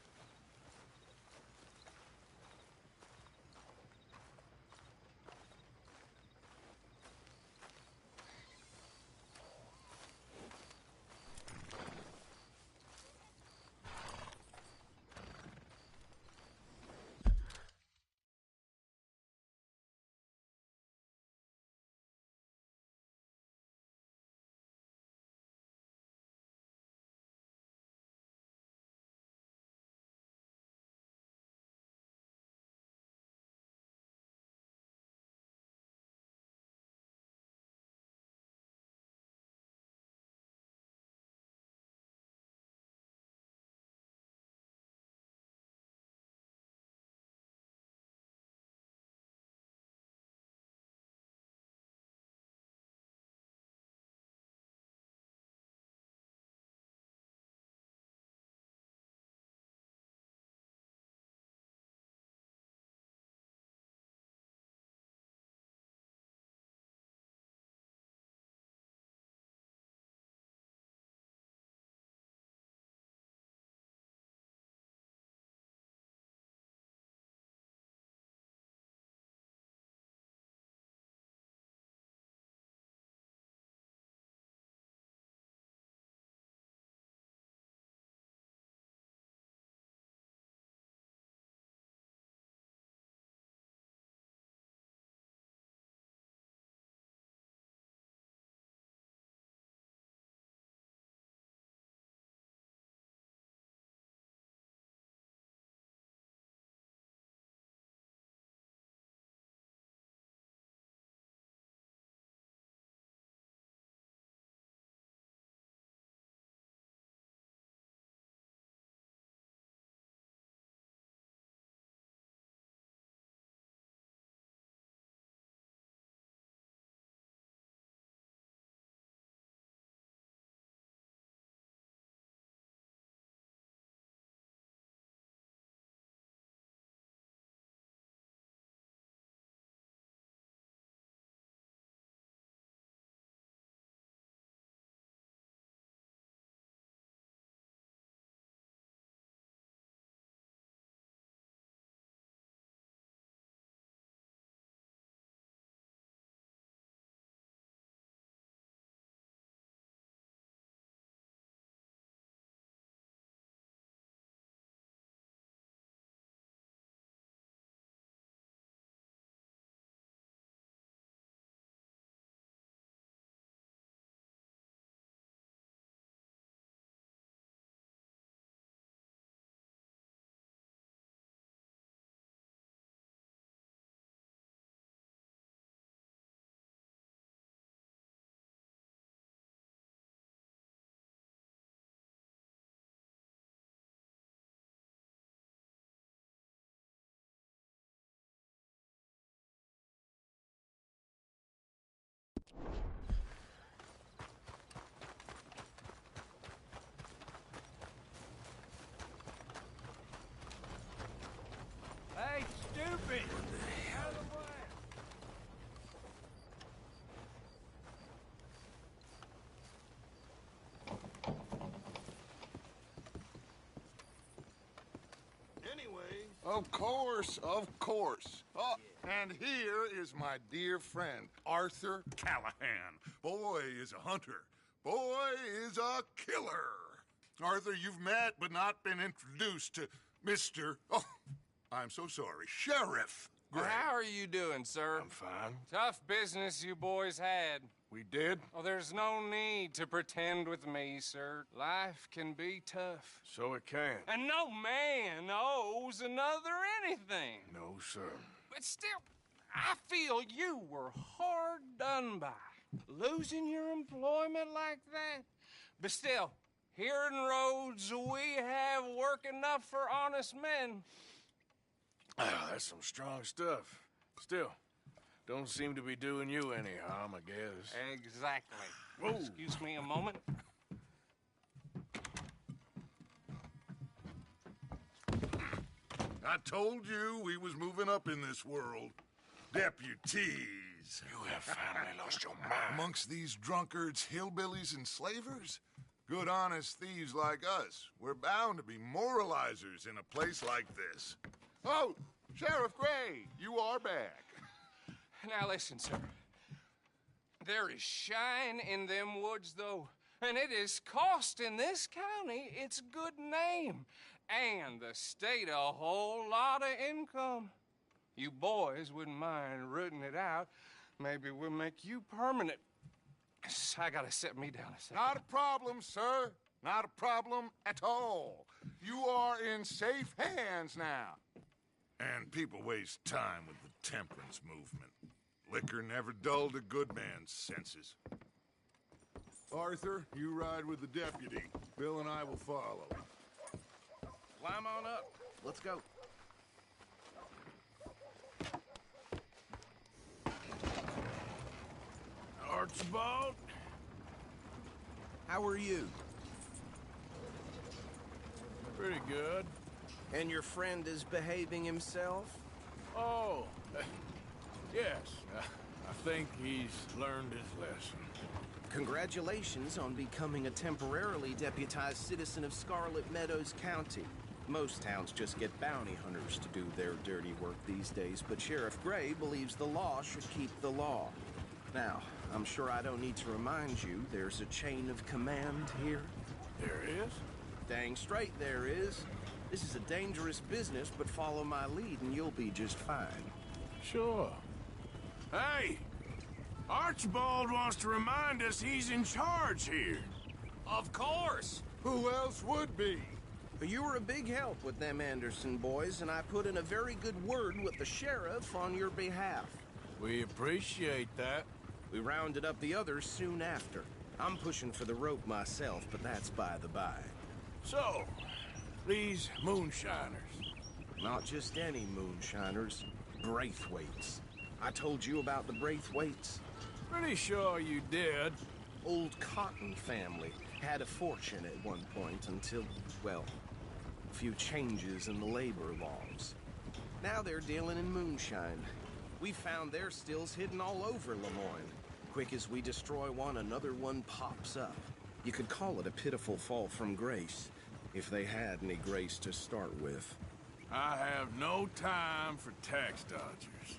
Of course, of course. Oh, and here is my dear friend, Arthur Callahan. Boy is a hunter. Boy is a killer. Arthur, you've met but not been introduced to Mr. Oh, I'm so sorry, Sheriff Gray. How are you doing, sir? I'm fine. Tough business you boys had. We did? Oh, there's no need to pretend with me, sir. Life can be tough. So it can. And no man owes another anything. No, sir. But still, I feel you were hard done by. Losing your employment like that. But still, here in Rhodes, we have work enough for honest men. Ah, that's some strong stuff. Still, don't seem to be doing you any harm, I guess. Exactly. Whoa. Excuse me a moment. I told you we was moving up in this world. Deputies. You have finally lost your mind. Amongst these drunkards, hillbillies, and slavers? Good, honest thieves like us. We're bound to be moralizers in a place like this. Oh, Sheriff Gray, you are back. Now listen, sir. There is shine in them woods, though, and it is costing this county its good name and the state a whole lot of income. You boys wouldn't mind rooting it out. Maybe we'll make you permanent. I gotta set me down a second. Not a problem, sir. Not a problem at all. You are in safe hands now. And people waste time with the temperance movement. Liquor never dulled a good man's senses. Arthur, you ride with the deputy. Bill and I will follow. Climb on up. Let's go. Archibald? How are you? Pretty good. And your friend is behaving himself? Oh, yes. I think he's learned his lesson. Congratulations on becoming a temporarily deputized citizen of Scarlet Meadows County. Most towns just get bounty hunters to do their dirty work these days, but Sheriff Gray believes the law should keep the law. Now, I'm sure I don't need to remind you, there's a chain of command here. There is? Dang straight there is. This is a dangerous business, but follow my lead and you'll be just fine. Sure. Hey! Archibald wants to remind us he's in charge here. Of course! Who else would be? You were a big help with them Anderson boys, and I put in a very good word with the sheriff on your behalf. We appreciate that. We rounded up the others soon after. I'm pushing for the rope myself, but that's by the by. So, these moonshiners. Not just any moonshiners, Braithwaites. I told you about the Braithwaites? Pretty sure you did. Old Cotton family had a fortune at one point until, well, a few changes in the labor laws. Now they're dealing in moonshine. We found their stills hidden all over Lemoyne. Quick as we destroy one, another one pops up. You could call it a pitiful fall from grace, if they had any grace to start with. I have no time for tax dodgers.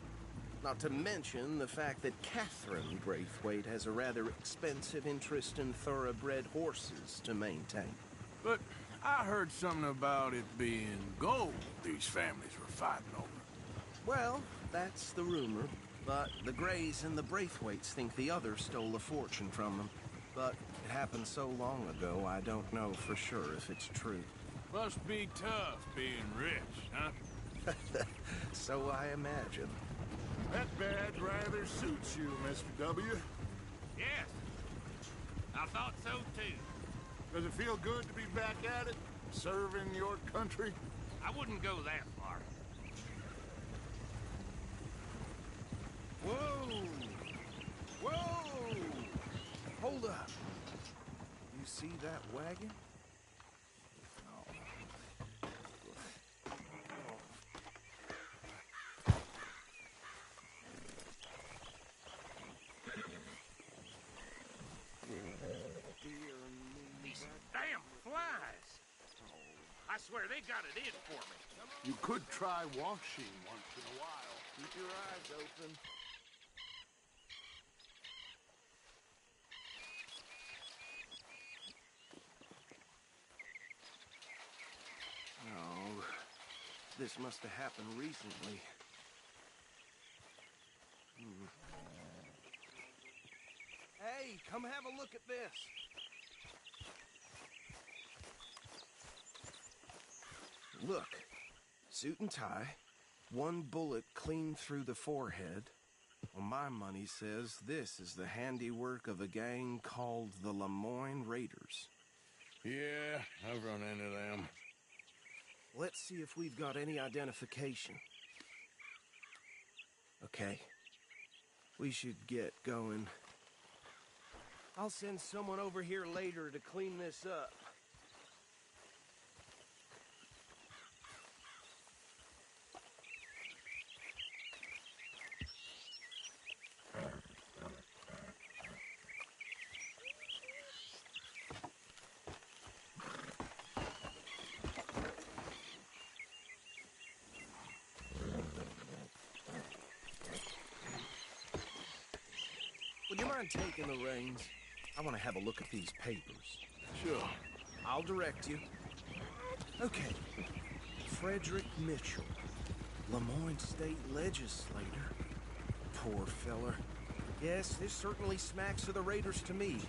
Not to mention the fact that Catherine Braithwaite has a rather expensive interest in thoroughbred horses to maintain. But I heard something about it being gold these families were fighting over. Well, that's the rumor. But the Grays and the Braithwaites think the other stole a fortune from them. But it happened so long ago, I don't know for sure if it's true. Must be tough being rich, huh? So I imagine. That badge rather suits you, Mr. W. Yes. I thought so, too. Does it feel good to be back at it? Serving your country? I wouldn't go that far. Whoa! Whoa! Hold up. You see that wagon? These damn flies. I swear they got it in for me. You could try washing once in a while. Keep your eyes open. Oh, this must have happened recently. Hey, come have a look at this. Look, suit and tie, one bullet clean through the forehead. Well, my money says this is the handiwork of a gang called the Lemoyne Raiders. Yeah, I've run into them. Let's see if we've got any identification. Okay. We should get going. I'll send someone over here later to clean this up. Would you mind taking the reins? I want to have a look at these papers. Sure. I'll direct you. Okay. Frederick Mitchell, Lemoyne State Legislator. Poor feller. Yes, this certainly smacks of the Raiders to me.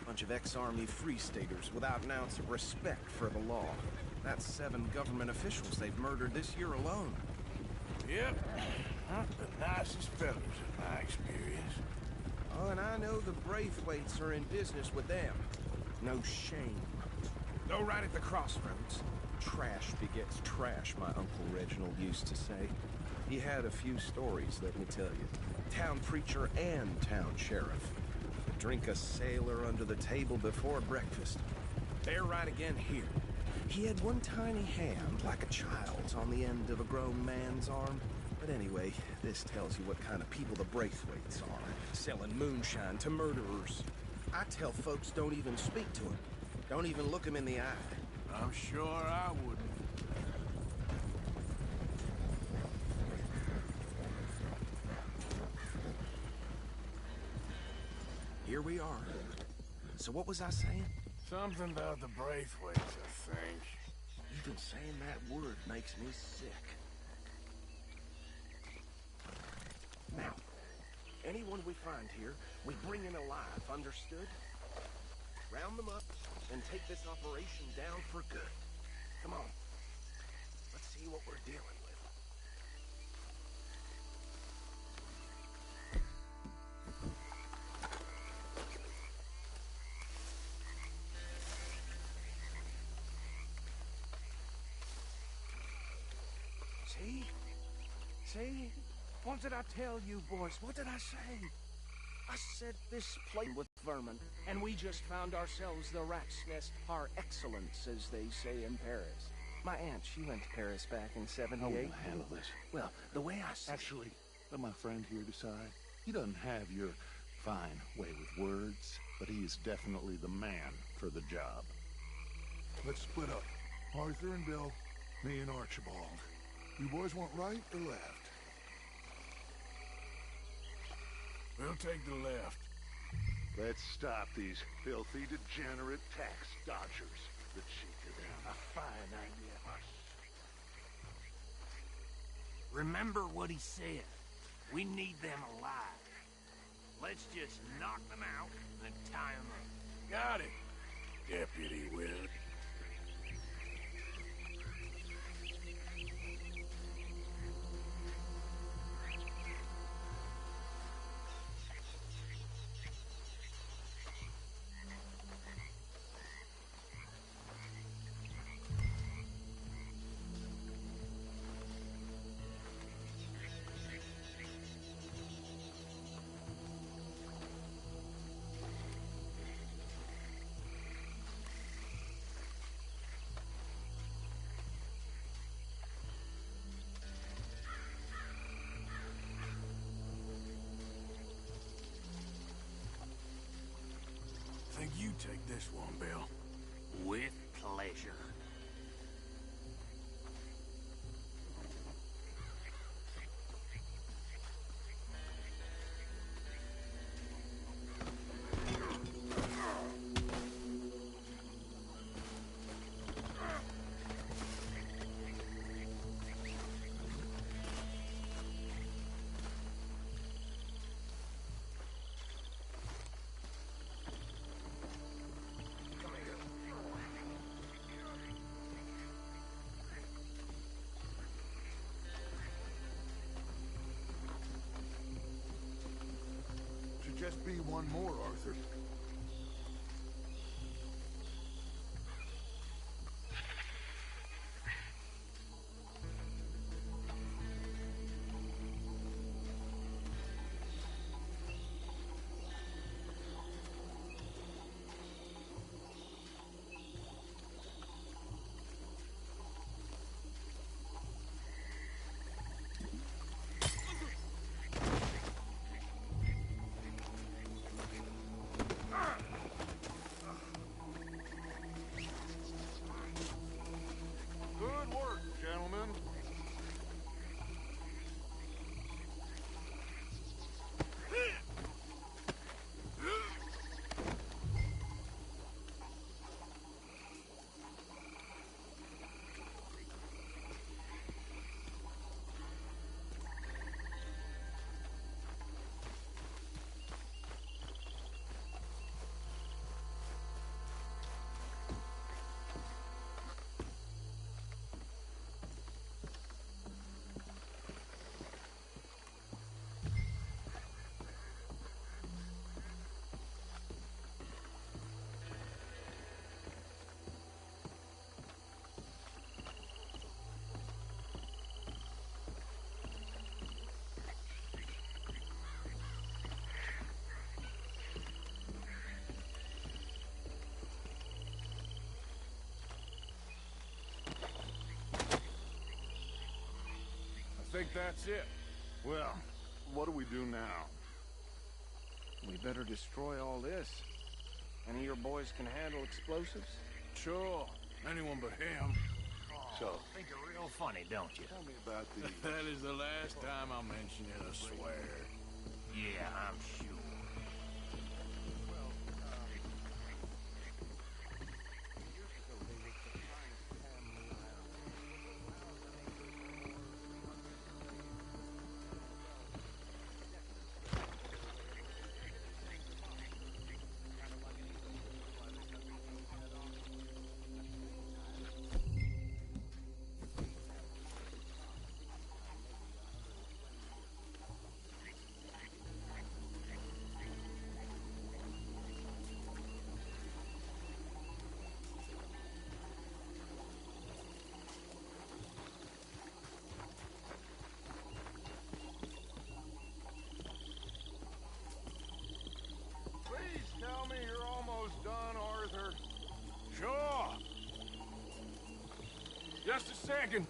Bunch of ex-Army Free Staters without an ounce of respect for the law. That's 7 government officials they've murdered this year alone. Yep. Not the nicest fellas in my experience. Oh, and I know the Braithwaites are in business with them. No shame. Though right at the crossroads, trash begets trash, my Uncle Reginald used to say. He had a few stories, let me tell you. Town preacher and town sheriff. Could drink a sailor under the table before breakfast. They're right again here. He had one tiny hand, like a child's, on the end of a grown man's arm. But anyway, this tells you what kind of people the Braithwaites are, selling moonshine to murderers. I tell folks don't even speak to him. Don't even look him in the eye. I'm sure I wouldn't. Here we are. So what was I saying? Something about the Braithwaites, I think. Even saying that word makes me sick. Now, anyone we find here, we bring in alive, understood? Round them up, and take this operation down for good. Come on. Let's see what we're dealing with. See? See? What did I tell you, boys? What did I say? I said this place with vermin, and we just found ourselves the rat's nest par excellence, as they say in Paris. My aunt, she went to Paris back in '78. I will handle this. Well, the way I see Actually, let my friend here decide. He doesn't have your fine way with words, but he is definitely the man for the job. Let's split up. Arthur and Bill, me and Archibald. You boys want right or left? We'll take the left. Let's stop these filthy, degenerate tax dodgers. The cheek of them. A fine idea. Remember what he said. We need them alive. Let's just knock them out and tie them up. Got it, Deputy Willard. Think you take this one, Bill. With pleasure. just be one more, Arthur. Good work, gentlemen. I think that's it. Well, what do we do now? We better destroy all this. Any of your boys can handle explosives? Sure. Anyone but him. So, Think you're real funny, don't you? tell me about the... That is the last time I'll mention it, I swear. Yeah, I'm sure. Please tell me you're almost done, Arthur. Sure. Just a second.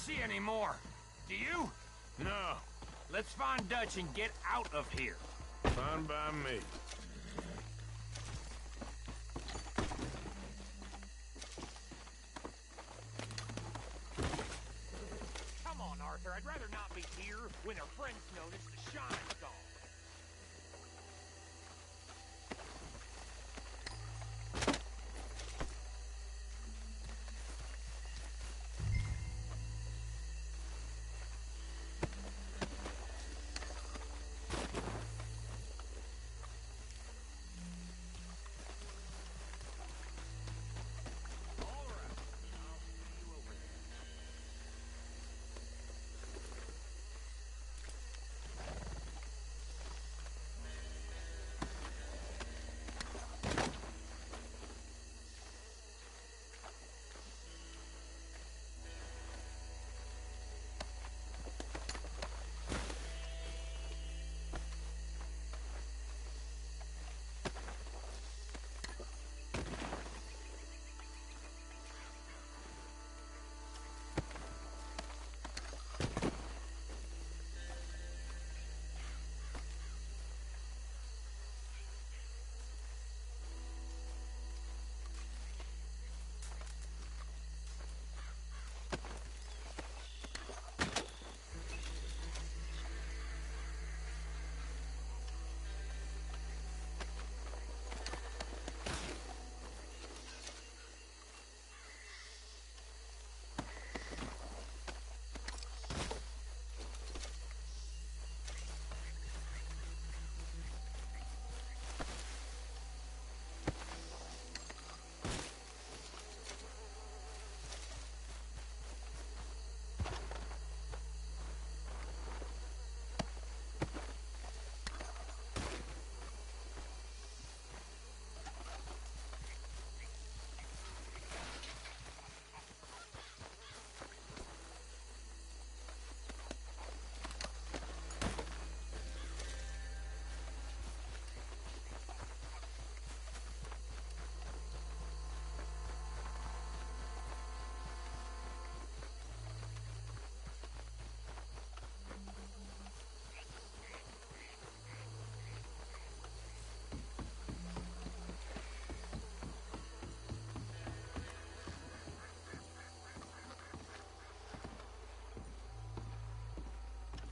see any more. Do you? No. Let's find Dutch and get out of here. Fine by me. Come on, Arthur. I'd rather not be here when our friends notice the shine's gone.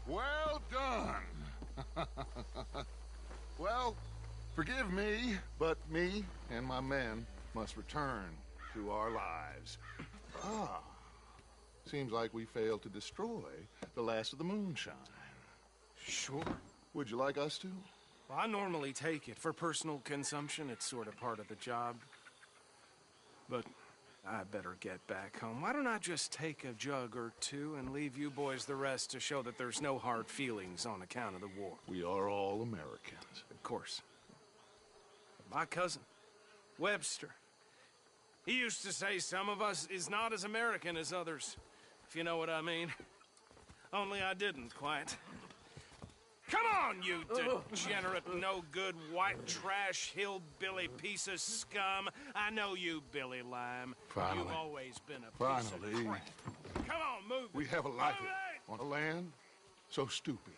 Well done. Well, forgive me, but me and my men must return to our lives. Ah, seems like we failed to destroy the last of the moonshine. Sure. Would you like us to? Well, I normally take it. For personal consumption, it's sort of part of the job. But I better get back home. Why don't I just take a jug or two and leave you boys the rest to show that there's no hard feelings on account of the war? We are all Americans. Of course. My cousin, Webster, he used to say some of us is not as American as others, if you know what I mean. Only I didn't quite. Come on, you degenerate, no-good, white trash, hillbilly piece of scum. I know you, Billy Lime. Finally. You've always been a piece of crap. Come on, move it. We have a life on a land so stupid,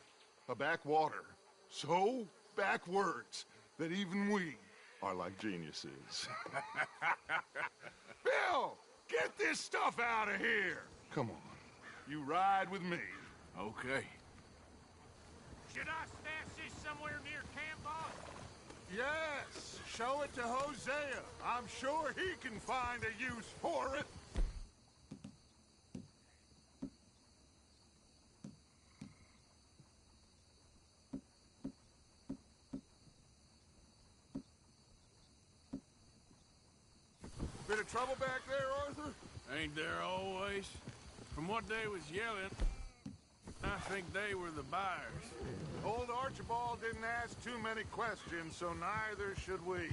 a backwater so backwards that even we are like geniuses. Bill, get this stuff out of here. Come on, you ride with me. Okay. Should I stash this somewhere near camp, boss? Yes, show it to Hosea. I'm sure he can find a use for it. Bit of trouble back there, Arthur? Ain't there always? From what they was yelling, I think they were the buyers. Old Archibald didn't ask too many questions, so neither should we.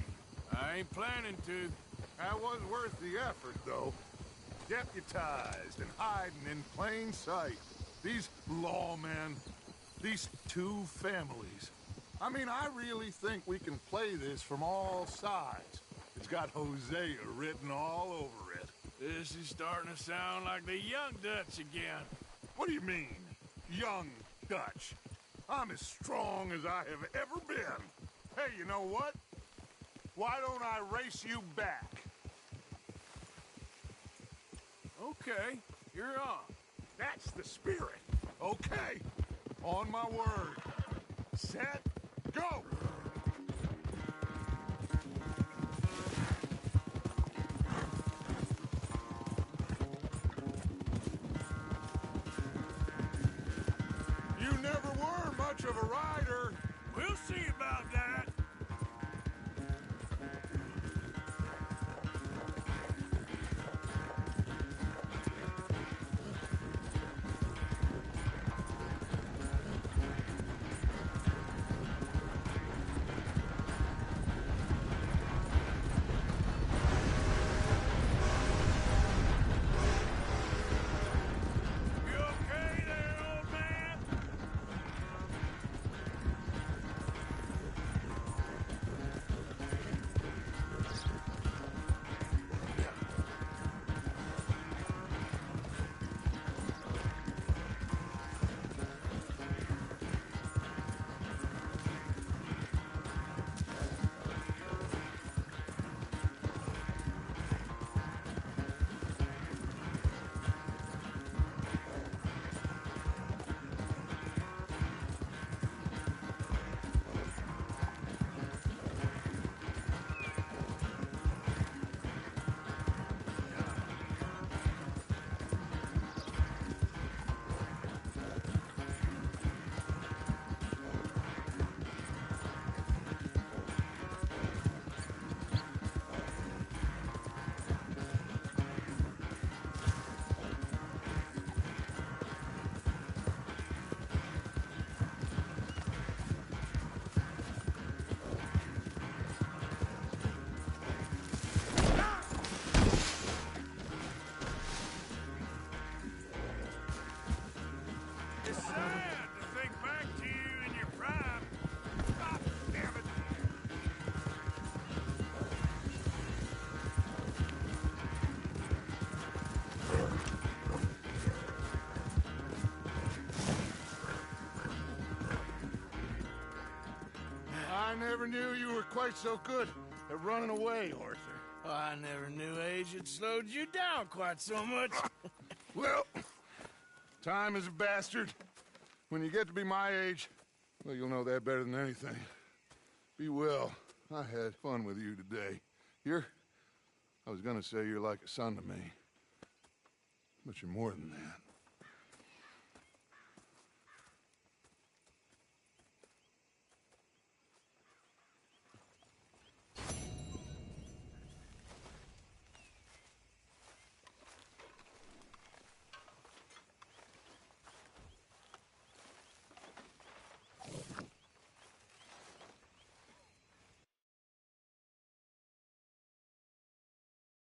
I ain't planning to. That was worth the effort, though. Deputized and hiding in plain sight. These lawmen, these two families. I mean, I really think we can play this from all sides. It's got Hosea written all over it. This is starting to sound like the young Dutch again. What do you mean, young Dutch? I'm as strong as I have ever been. Hey, you know what? Why don't I race you back? Okay, you're on. That's the spirit. Okay, on my word. Set, go! You never were much of a rider. We'll see about that. You okay there, old man? It's sad to think back to you in your prime. Ah, damn it. I never knew you were quite so good at running away, Arthur. I never knew age had slowed you down quite so much. Well, time is a bastard. When you get to be my age, well, you'll know that better than anything. Be well. I had fun with you today. I was gonna say you're like a son to me. But you're more than that.